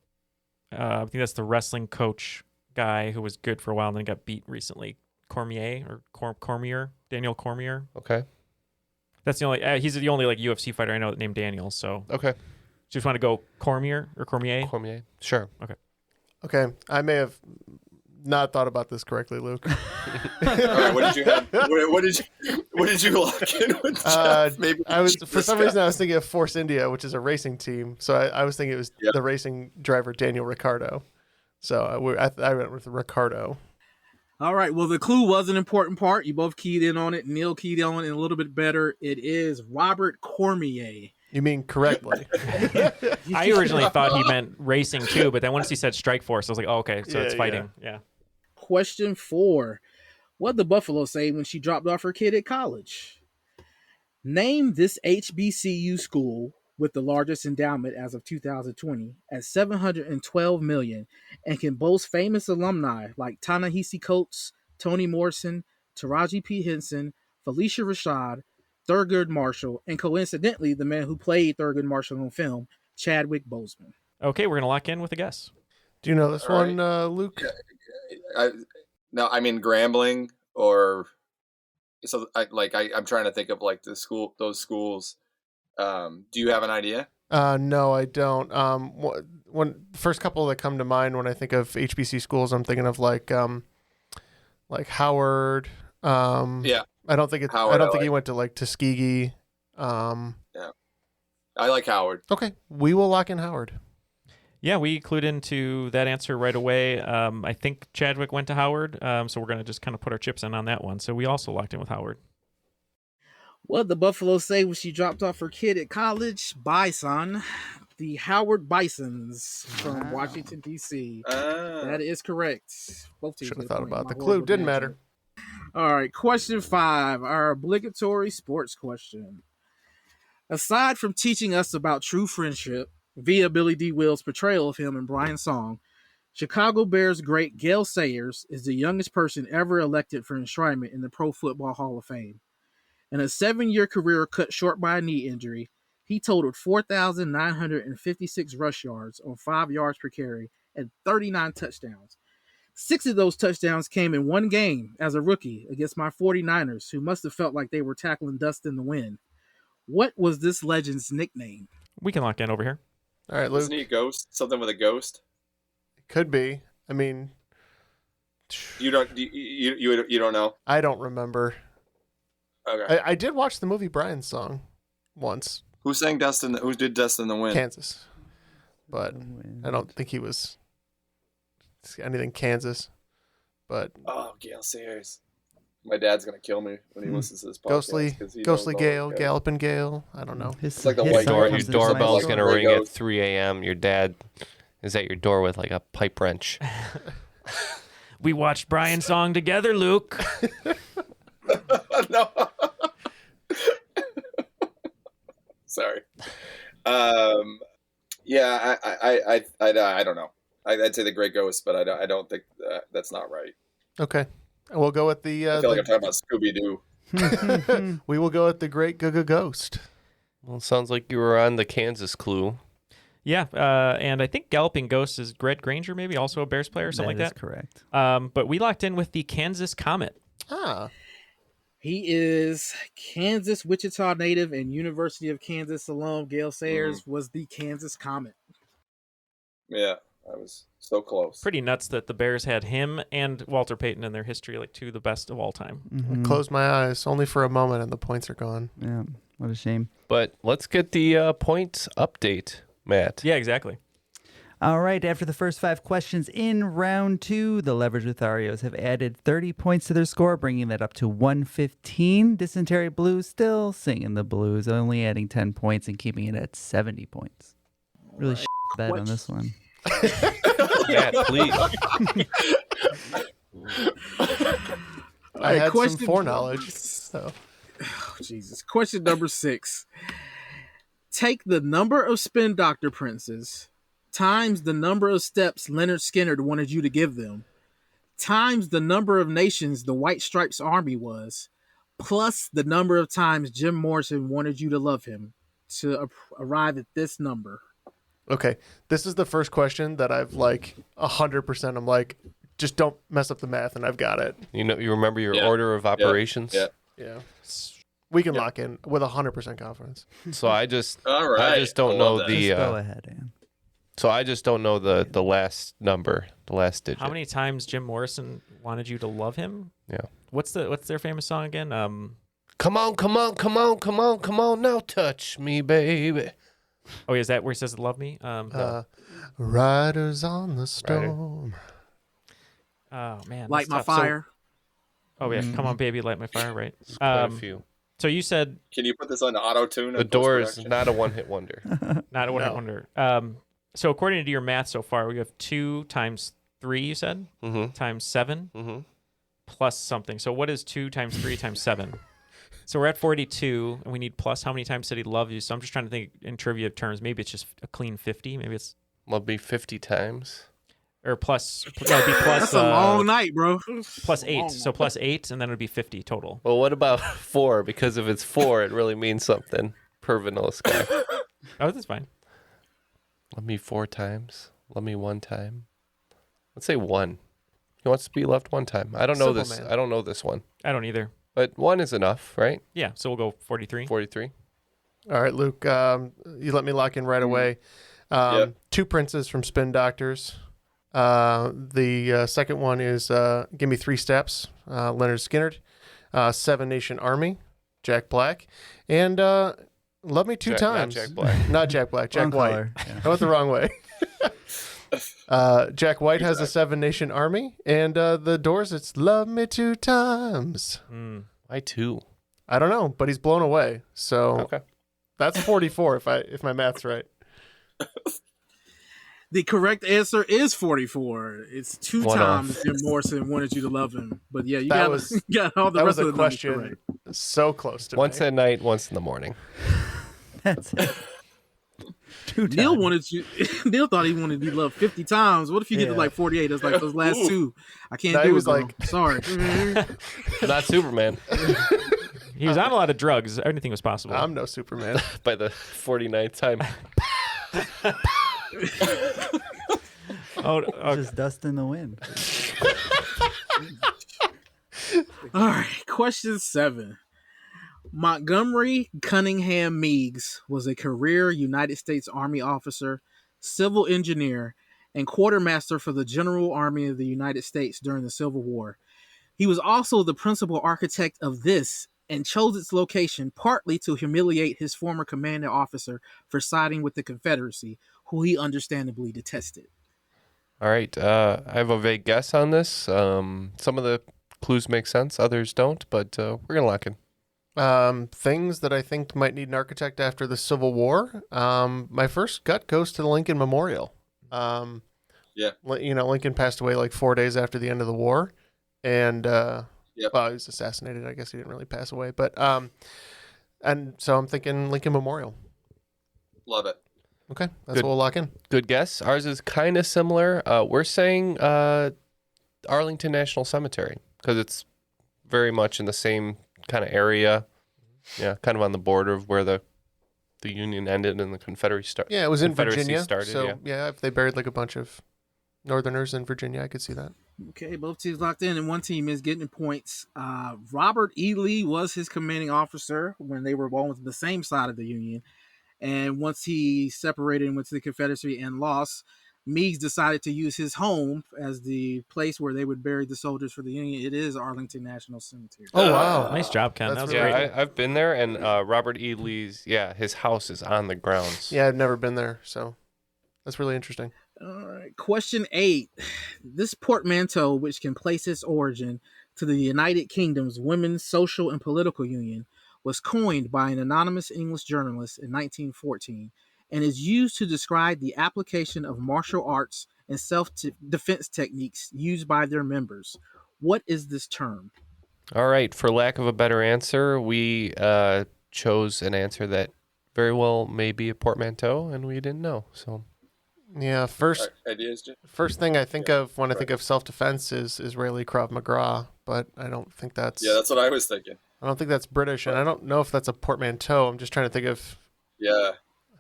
I think that's the wrestling coach guy who was good for a while and then got beat recently. Cormier. Daniel Cormier. Okay. That's the only. He's the only like UFC fighter I know named Daniel. So okay. Just want to go Cormier or Cormier? Cormier. Sure. Okay. Okay. I may have not thought about this correctly, Luke. All right, what did you have? What did you lock in with? Jeff? Maybe for some reason I was thinking of Force India, which is a racing team. So I was thinking it was the racing driver Daniel Ricciardo. So I went with Ricciardo. All right. Well, the clue was an important part. You both keyed in on it. Neil keyed in on it a little bit better. It is Robert Cormier. You mean correctly? I originally thought he meant racing too, but then once he said Strikeforce, I was like, oh, okay, so it's fighting. Yeah. Question 4. What did the Buffalo say when she dropped off her kid at college? Name this HBCU school with the largest endowment as of 2020 at $712 million and can boast famous alumni like Ta-Nehisi Coates, Toni Morrison, Taraji P. Henson, Felicia Rashad, Thurgood Marshall, and coincidentally, the man who played Thurgood Marshall on film, Chadwick Boseman. Okay, we're going to lock in with a guess. Do you know this one, Luke? No, I mean Grambling or so. I'm trying to think of like those schools. Do you have an idea? No, I don't. When first couple that come to mind when I think of HBC schools, I'm thinking of like Howard. Yeah. I don't think he went to like Tuskegee. Yeah. I like Howard. Okay, we will lock in Howard. Yeah, we clued into that answer right away. I think Chadwick went to Howard, so we're going to just kind of put our chips in on that one. So we also locked in with Howard. What did the Buffalo say when she dropped off her kid at college? Bison. The Howard Bisons from Washington, D.C. That is correct. Both teams should have thought about the clue. Didn't matter. All right, question 5, our obligatory sports question. Aside from teaching us about true friendship via Billy D. Will's portrayal of him in Brian's Song, Chicago Bears great Gale Sayers is the youngest person ever elected for enshrinement in the Pro Football Hall of Fame. In a 7-year career cut short by a knee injury, he totaled 4,956 rush yards on 5 yards per carry and 39 touchdowns. 6 of those touchdowns came in one game as a rookie against my 49ers, who must have felt like they were tackling dust in the wind. What was this legend's nickname? We can lock in over here. All right, Luke. Isn't he a ghost? Something with a ghost? Could be. I mean, you don't know? I don't remember. Okay. I did watch the movie Brian's Song once. Who did Dust in the Wind? Kansas. But I don't think he was anything Kansas. But Gale Sayers. My dad's gonna kill me when he listens to this podcast. Ghostly Gale, Galloping Gale. I don't know. It's like the white Your doorbell's gonna ring at 3 a.m. Your dad is at your door with like a pipe wrench. We watched Brian's song together, Luke. No. Sorry. Yeah, I don't know. I'd say the Great Ghost, but I don't think that's not right. Okay. We'll go with the... I feel like I'm talking about Scooby-Doo. We will go with the Great Ghost. Well, it sounds like you were on the Kansas clue. Yeah, and I think Galloping Ghost is Greg Granger, maybe also a Bears player or something like that. That is correct. But we locked in with the Kansas Comet. Ah. He is Kansas, Wichita native and University of Kansas alum. Gale Sayers was the Kansas Comet. Yeah, I was so close. Pretty nuts that the Bears had him and Walter Payton in their history, like two of the best of all time. I closed my eyes only for a moment and the points are gone. Yeah, what a shame. But let's get the points update, Matt. Yeah, exactly. All right, after the first 5 questions in round 2, the Leverage Lotharios have added 30 points to their score, bringing that up to 115. Dysentery Blues still singing the blues, only adding 10 points and keeping it at 70 points. Really bad on this one. Matt, please. I had some foreknowledge. So. Oh, Jesus. Question number 6. Take the number of Spin Doctor Princes times the number of steps Leonard Skinner wanted you to give them, times the number of nations the White Stripes Army was, plus the number of times Jim Morrison wanted you to love him to arrive at this number. Okay, this is the first question that I've 100%. I'm like, just don't mess up the math, and I've got it. You remember your order of operations? Yeah. We can lock in with 100% confidence. So I just, all right. I just don't know the. Just go ahead, Ann. So I just don't know the last number, the last digit. How many times Jim Morrison wanted you to love him? Yeah. What's their famous song again? Come on, come on, come on, come on, come on, now touch me, baby. Oh, is that where he says "love me"? No. Riders on the storm. Oh man, Light my fire. Oh yeah, come on, baby, light my fire. Right. Quite a few. So you said. Can you put this on auto-tune? The Doors, not a one-hit wonder. Not a one-hit wonder. So according to your math so far, we have 2 times 3, you said? Times 7? Plus something. So what is 2 times 3 times 7? So we're at 42, and we need plus how many times did he love you? So I'm just trying to think in trivia terms. Maybe it's just a clean 50. Maybe it's... Love me 50 times. Or plus... That would be plus... That's a long night, bro. Plus 8. So plus 8, and then it would be 50 total. Well, what about 4? Because if it's 4, it really means something. Per Vanilla Sky. Oh, that's fine. Love me 4 times. Love me 1 time. Let's say 1. He wants to be loved 1 time. I don't know Simple, this. man. I don't know this one. I don't either. But 1 is enough, right? Yeah, so we'll go 43. 43. All right, Luke, you let me lock in right away. 2 princes from Spin Doctors. The second one is Give Me 3 Steps, Leonard Skinner. 7 Nation Army, Jack Black. And Love Me 2 times. Not Jack Black. Not Jack Black, Jack Wrong White. color. Yeah. I went the wrong way. Jack White has a 7 Nation Army. And the Doors, it's Love Me 2 times. Why 2? I don't know, but he's blown away. So Okay. that's 44 if my math's right. The correct answer is 44. It's 2 times Jim Morrison wanted you to love him. But yeah, you got all the rest of the question correct. so close to Once me. at night, once in the morning. That's it. 2 Neil times. wanted you. Neil thought he wanted to be loved 50 times. What if you get to like 48? That's like those last 2. I can't Now do he it. was Bro. like- Sorry. Not Superman. He was on a lot of drugs. Anything was possible. I'm no Superman. By the 49th time. Just dust in the wind. All right. Question 7. Montgomery Cunningham Meigs was a career United States Army officer, civil engineer, and quartermaster for the General Army of the United States during the Civil War. He was also the principal architect of this and chose its location partly to humiliate his former commanding officer for siding with the Confederacy, who he understandably detested. All right. I have a vague guess on this. Some of the clues make sense, others don't, but we're going to lock in. Things that I think might need an architect after the Civil War. My first gut goes to the Lincoln Memorial. Yeah. Lincoln passed away like 4 days after the end of the war. And, well, he was assassinated. I guess he didn't really pass away. But, and so I'm thinking Lincoln Memorial. Love it. Okay. That's what we'll lock in. Good guess. Ours is kind of similar. We're saying Arlington National Cemetery because it's very much in the same kind of area. Yeah, kind of on the border of where the Union ended and the Confederacy started. Yeah, it was in Virginia. Started, so, if they buried like a bunch of Northerners in Virginia, I could see that. Okay, both teams locked in, and one team is getting points. Robert E. Lee was his commanding officer when they were on the same side of the Union. And once he separated and went to the Confederacy and lost, Meigs decided to use his home as the place where they would bury the soldiers for the Union. It is Arlington National Cemetery. Oh, wow. Nice job, Ken. That was great. I've been there, and Robert E. Lee's, his house is on the grounds. Yeah, I've never been there, so that's really interesting. All right, question 8. This portmanteau, which can place its origin to the United Kingdom's Women's Social and Political Union, was coined by an anonymous English journalist in 1914 and is used to describe the application of martial arts and self-defense techniques used by their members. What is this term? All right, for lack of a better answer, we chose an answer that very well may be a portmanteau, and we didn't know, so... Yeah, first thing I think of when I think of self-defense is Israeli Krav Maga, but I don't think that's... Yeah, that's what I was thinking. I don't think that's British, and I don't know if that's a portmanteau. I'm just trying to think of... Yeah.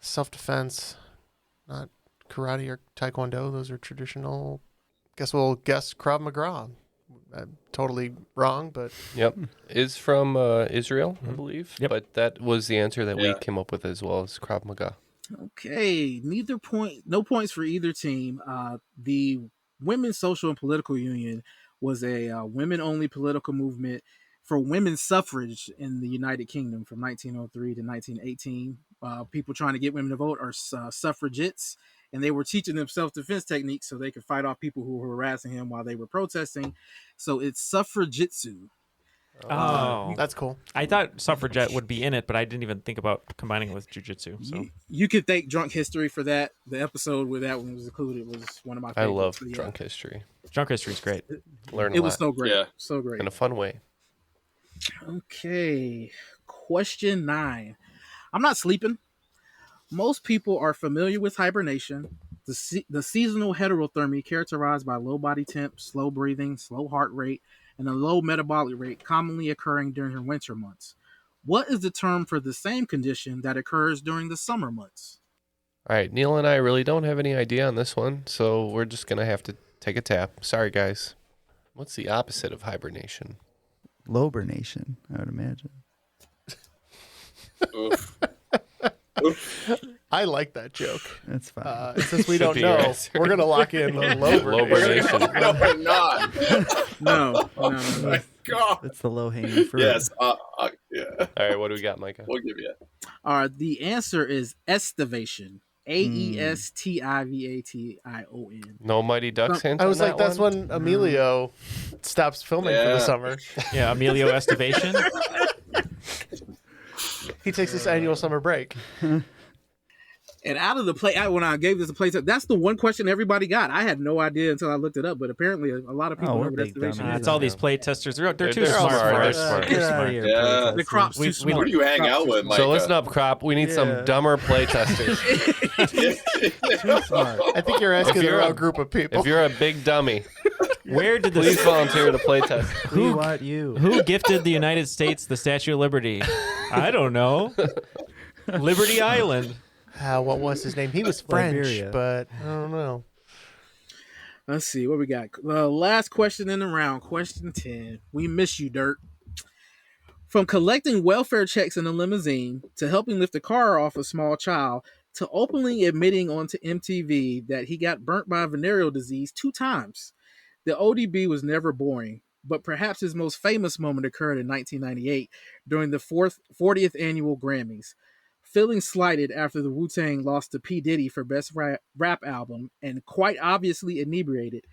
Self-defense, not karate or taekwondo. Those are traditional. Guess we'll guess Krav Maga. I'm totally wrong, but... Yep. Is from Israel, I believe. Yep. But that was the answer that we came up with as well as Krav Maga. Okay, no points for either team. The Women's Social and Political Union was a women-only political movement for women's suffrage in the United Kingdom from 1903 to 1918. People trying to get women to vote are suffragettes, and they were teaching them self-defense techniques so they could fight off people who were harassing him while they were protesting. So it's suffragitsu. Oh, that's cool. I thought suffragette would be in it, but I didn't even think about combining it with jujitsu. So you could thank Drunk History for that. The episode where that one was included was one of my favorites. I love Drunk History. Drunk History is great. Learn a lot. It was so great. Yeah. So great. In a fun way. Okay. Question 9. I'm not sleeping. Most people are familiar with hibernation, the seasonal heterothermy characterized by low body temp, slow breathing, slow heart rate, and a low metabolic rate commonly occurring during the winter months. What is the term for the same condition that occurs during the summer months? All right, Neil and I really don't have any idea on this one, so we're just going to have to take a tap. Sorry, guys. What's the opposite of hibernation? Lobernation, I would imagine. Oof. I like that joke. That's fine. Since we don't know, we're going to lock in the lobernation. No, we're not. No. Oh my God. It's the low-hanging fruit. Yes. Yeah. All right, what do we got, Micah? We'll give you it. The answer is estivation. Aestivatation. No Mighty Ducks hint. I was on like, that that's one? when Emilio stops filming for the summer. Yeah, Emilio Estivation. He takes his annual summer break. And out of the play, when I gave this a play, that's the one question everybody got. I had no idea until I looked it up, but apparently a lot of people know what estivation is. It's all these play testers. They're too smart for us. They're smart. Yeah. The crop's too smart. Who do you hang out with, Micah? So listen up, Crop. We need some dumber play testers. Too smart. I think you're asking the wrong group of people. If you're a big dummy, where did this? Please volunteer to play test. We want you. Who gifted the United States the Statue of Liberty? I don't know. Liberty Island. What was his name? He was French, Liberia. but I don't know. Let's see what we got. Last question in the round, question 10. We miss you, Dirt. From collecting welfare checks in a limousine to helping lift a car off a small child to openly admitting onto MTV that he got burnt by venereal disease 2 times, the ODB was never boring. But perhaps his most famous moment occurred in 1998 during the 40th annual Grammys. Feeling slighted after the Wu-Tang lost to P. Diddy for Best Rap Album and quite obviously inebriated,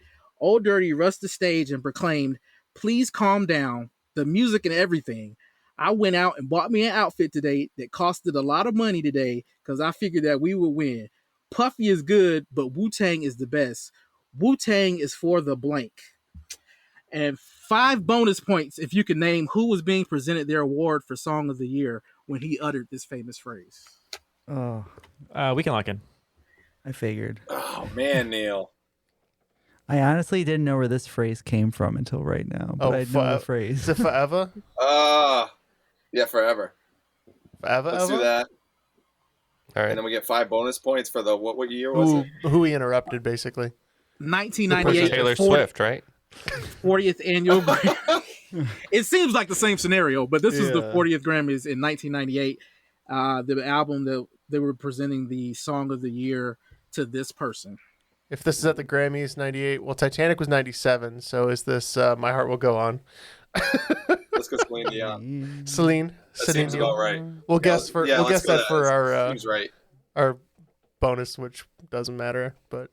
Old Dirty rushed the stage and proclaimed, "Please calm down, the music and everything. I went out and bought me an outfit today that costed a lot of money today because I figured that we would win. Puffy is good, but Wu-Tang is the best. Wu-Tang is for the blank. And 5 bonus points if you can name who was being presented their award for Song of the Year when he uttered this famous phrase. Oh, we can lock in. I figured. Oh, man, Neal. I honestly didn't know where this phrase came from until right now, but I know the phrase. Is it forever? Yeah, forever. Forever? Let's do that. All right. And then we get 5 bonus points for the what year was it? Who he interrupted, basically. 1998. Taylor Swift, right? 40th annual. It seems like the same scenario, but this is the 40th Grammys in 1998. The album that they were presenting the Song of the Year to this person. If this is at the Grammys, 98. Well, Titanic was 97. So is this My Heart Will Go On? Let's go Celine Dion. Celine. That seems about right. We'll guess that for our seems right. Our bonus, which doesn't matter, but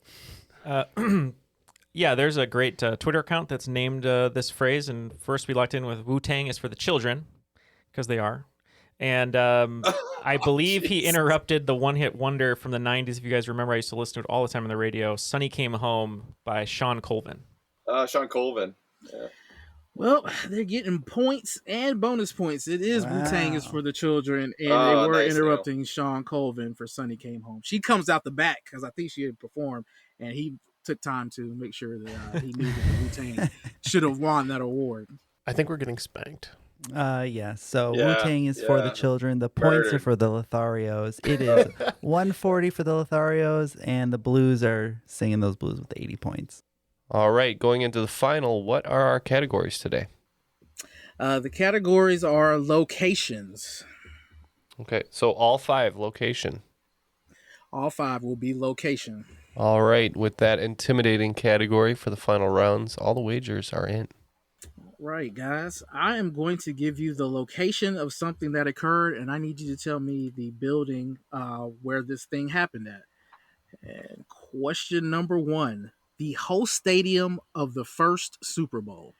yeah, there's a great Twitter account that's named this phrase, and first we locked in with Wu-Tang is for the children, because they are. And I believe he interrupted the one-hit wonder from the 90s. If you guys remember, I used to listen to it all the time on the radio, Sonny Came Home by Sean Colvin. Sean Colvin. Yeah. Well, they're getting points and bonus points. It is Wu-Tang is for the children, and they were interrupting Sean Colvin for Sonny Came Home. She comes out the back because I think she had performed, and he took time to make sure that he knew that Wu-Tang should have won that award. I think we're getting spanked. Yeah. So Wu-Tang is for the children. The points are for the Lotharios. It is 140 for the Lotharios, and the Blues are singing those blues with 80 points. All right, going into the final, what are our categories today? The categories are locations. Okay, so all 5 location. All 5 will be location. All right, with that intimidating category for the final rounds, all the wagers are in. Right, guys. I am going to give you the location of something that occurred, and I need you to tell me the building where this thing happened at. And question number 1. The host stadium of the first Super Bowl.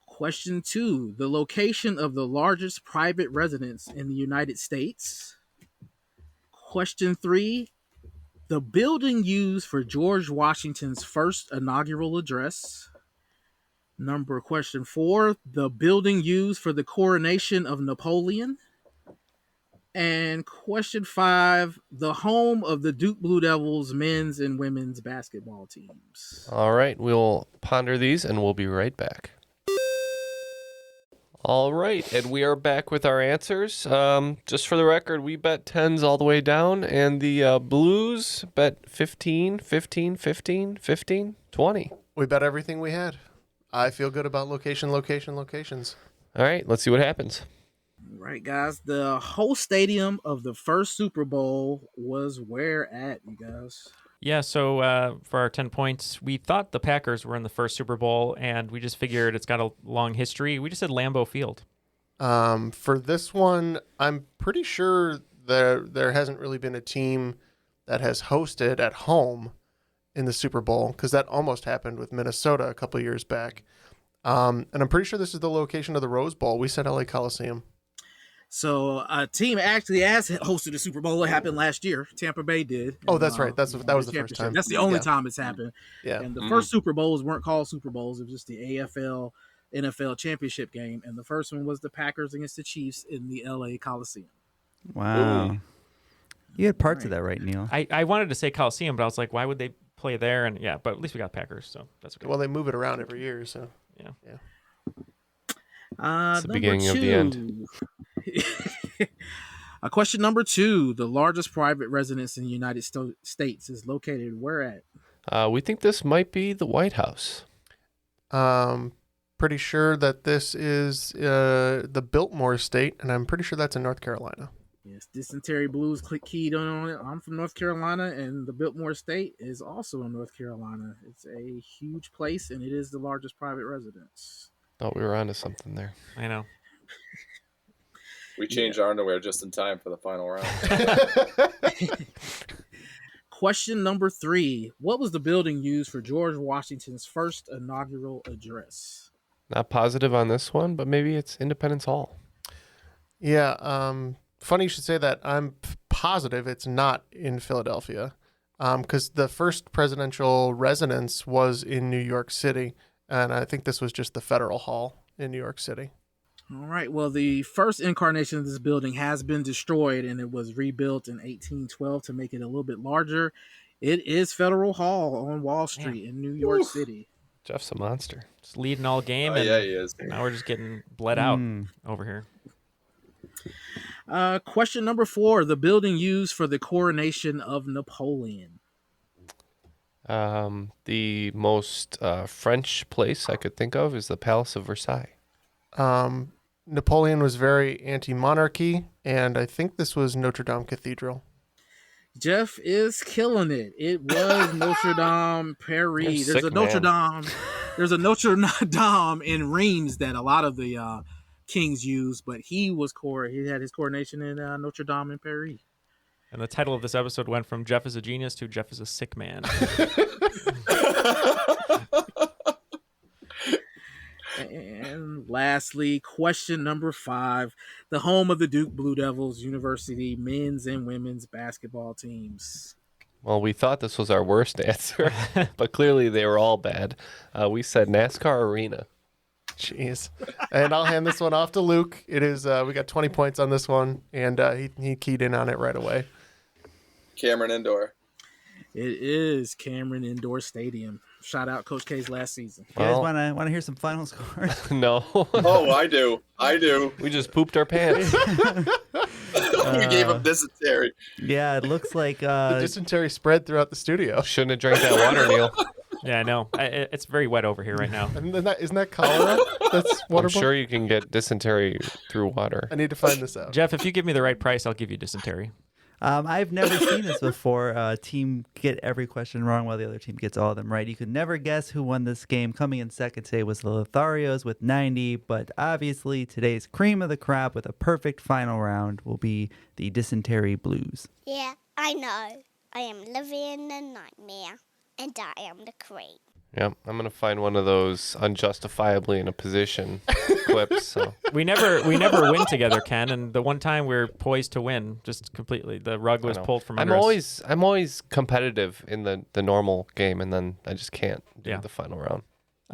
Question 2, the location of the largest private residence in the United States. Question 3, the building used for George Washington's first inaugural address. Question 4, the building used for the coronation of Napoleon. And question 5, the home of the Duke Blue Devils men's and women's basketball teams. All right, we'll ponder these and we'll be right back. All right, and we are back with our answers. Just for the record, we bet 10s all the way down, and the Blues bet 15, 15, 15, 15, 20. We bet everything we had. I feel good about locations. All right, let's see what happens. Right, guys. The host stadium of the first Super Bowl was where at, you guys? Yeah, so for our 10 points, we thought the Packers were in the first Super Bowl, and we just figured it's got a long history. We just said Lambeau Field. For this one, I'm pretty sure there hasn't really been a team that has hosted at home in the Super Bowl, because that almost happened with Minnesota a couple years back. And I'm pretty sure this is the location of the Rose Bowl. We said LA Coliseum. So a team actually has hosted a Super Bowl. It happened last year. Tampa Bay did. Oh, that's right. That was the first time. That's the only time it's happened. Yeah. And the first Super Bowls weren't called Super Bowls. It was just the AFL, NFL championship game. And the first one was the Packers against the Chiefs in the LA Coliseum. Wow. You had parts of that right, Neal. I wanted to say Coliseum, but I was like, why would they play there? And yeah, but at least we got Packers, so that's okay. Well, they move it around every year, so yeah. It's the beginning of the end. Question number 2. The largest private residence in the United States is located where at? We think this might be the White House. Pretty sure that this is the Biltmore Estate, and I'm pretty sure that's in North Carolina. Yes, Dysentery Blues keyed on it. I'm from North Carolina, and the Biltmore Estate is also in North Carolina. It's a huge place, and it is the largest private residence. Thought we were onto something there. I know. We changed our underwear just in time for the final round. Question number 3. What was the building used for George Washington's first inaugural address? Not positive on this one, but maybe it's Independence Hall. Yeah, funny you should say that. I'm positive it's not in Philadelphia. because the first presidential residence was in New York City, and I think this was just the Federal Hall in New York City. All right. Well, the first incarnation of this building has been destroyed, and it was rebuilt in 1812 to make it a little bit larger. It is Federal Hall on Wall Street in New York City. Jeff's a monster. Just leading all game. Oh, and yeah, he is. Now we're just getting bled out over here. Question number 4. The building used for the coronation of Napoleon. The most French place I could think of is the Palace of Versailles. Napoleon was very anti-monarchy, and I think this was Notre Dame Cathedral. Jeff is killing it. It was Notre Dame, Paris. There's a Notre Dame in Reims that a lot of the kings use, but he had his coronation in Notre Dame in Paris. And the title of this episode went from Jeff is a genius to Jeff is a sick man. And lastly, question number 5, the home of the Duke Blue Devils University men's and women's basketball teams. Well, we thought this was our worst answer, but clearly they were all bad. We said NASCAR Arena. Jeez. And I'll hand this one off to Luke. It is we got 20 points on this one, and he keyed in on it right away. Cameron Indoor. It is Cameron Indoor Stadium. Shout out Coach K's last season. You guys want to hear some final scores? No. Oh, I do. We just pooped our pants. We gave him dysentery. Yeah, it looks like the dysentery spread throughout the studio. Shouldn't have drank that water, Neil. Yeah, I know. It's very wet over here right now. Isn't that cholera? That's waterborne? I'm sure you can get dysentery through water. I need to find this out. Jeff, if you give me the right price, I'll give you dysentery. I've never seen this before. A team get every question wrong while the other team gets all of them right. You could never guess who won this game. Coming in second today was the Lotharios with 90, but obviously today's cream of the crop with a perfect final round will be the Dysentery Blues. Yeah, I know. I am living in a nightmare, and I am the cream. Yep, I'm gonna find one of those unjustifiably in a position clips. So we never win together, Ken. And the one time we were poised to win, just completely, the rug was pulled from under us. I'm always competitive in the normal game, and then I just can't do the final round.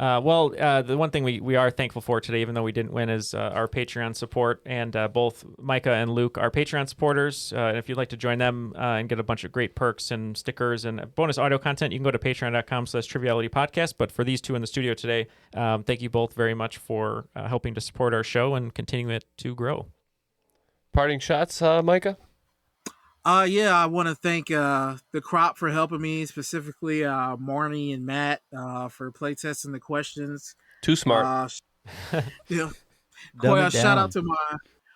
The one thing we are thankful for today, even though we didn't win, is our Patreon support. And both Micah and Luke are Patreon supporters. And if you'd like to join them and get a bunch of great perks and stickers and bonus audio content, you can go to patreon.com/Triviality Podcast. But for these two in the studio today, thank you both very much for helping to support our show and continuing it to grow. Parting shots, Micah? I want to thank the crop for helping me, specifically Marnie and Matt for playtesting the questions. Too smart. Shout out to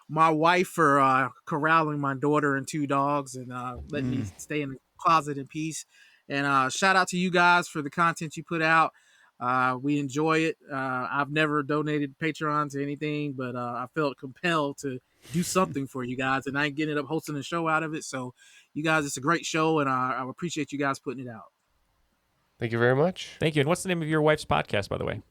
my wife for corralling my daughter and 2 dogs and letting me stay in the closet in peace. And shout out to you guys for the content you put out. We enjoy it. I've never donated Patreon to anything, but I felt compelled to do something for you guys, and I ain't getting up hosting a show out of it. So you guys, it's a great show, and I appreciate you guys putting it out. Thank you very much. Thank you. And what's the name of your wife's podcast, by the way?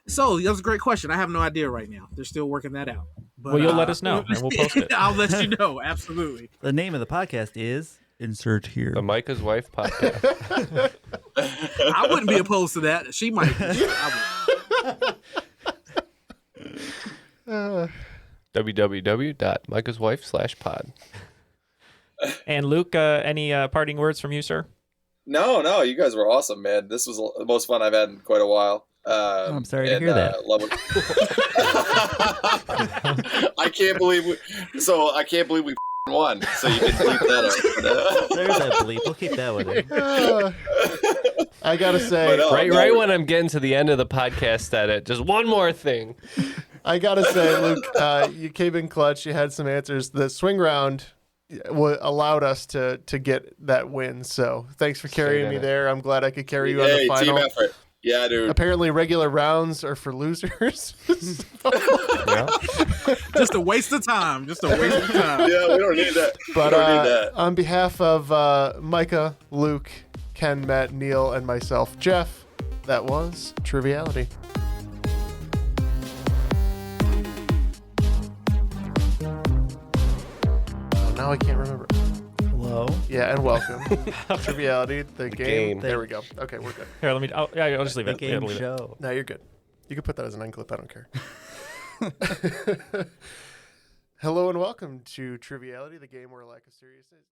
So that was a great question. I have no idea right now. They're still working that out. But, well, you'll let us know, and we'll post it. I'll let you know. Absolutely. The name of the podcast is Insert Here. The Micah's Wife Podcast. I wouldn't be opposed to that. She might. www.micahswife.pod. And Luke, any parting words from you, sir? No, you guys were awesome, man. This was the most fun I've had in quite a while. I'm sorry to hear that. I can't believe we won. So you can bleep that out. There's that bleep. We'll keep that one in. I gotta say, right when I'm getting to the end of the podcast edit, just one more thing. I gotta say, Luke, you came in clutch. You had some answers. The swing round allowed us to get that win. So thanks for carrying me there. I'm glad I could carry you on the final. Team effort. Yeah, dude. Apparently, regular rounds are for losers. Just a waste of time. Yeah, we don't need that. But on behalf of Micah, Luke, Ken, Matt, Neal, and myself, Jeff, that was Triviality. Now I can't remember. Whoa. Hello. Yeah, and welcome. Triviality, the game. There we go. Okay, we're good. Here, let me. I'll just leave The it. game Leave show. No, you're good. You can put that as an end clip. I don't care. Hello and welcome to Triviality, the game where lack of seriousness.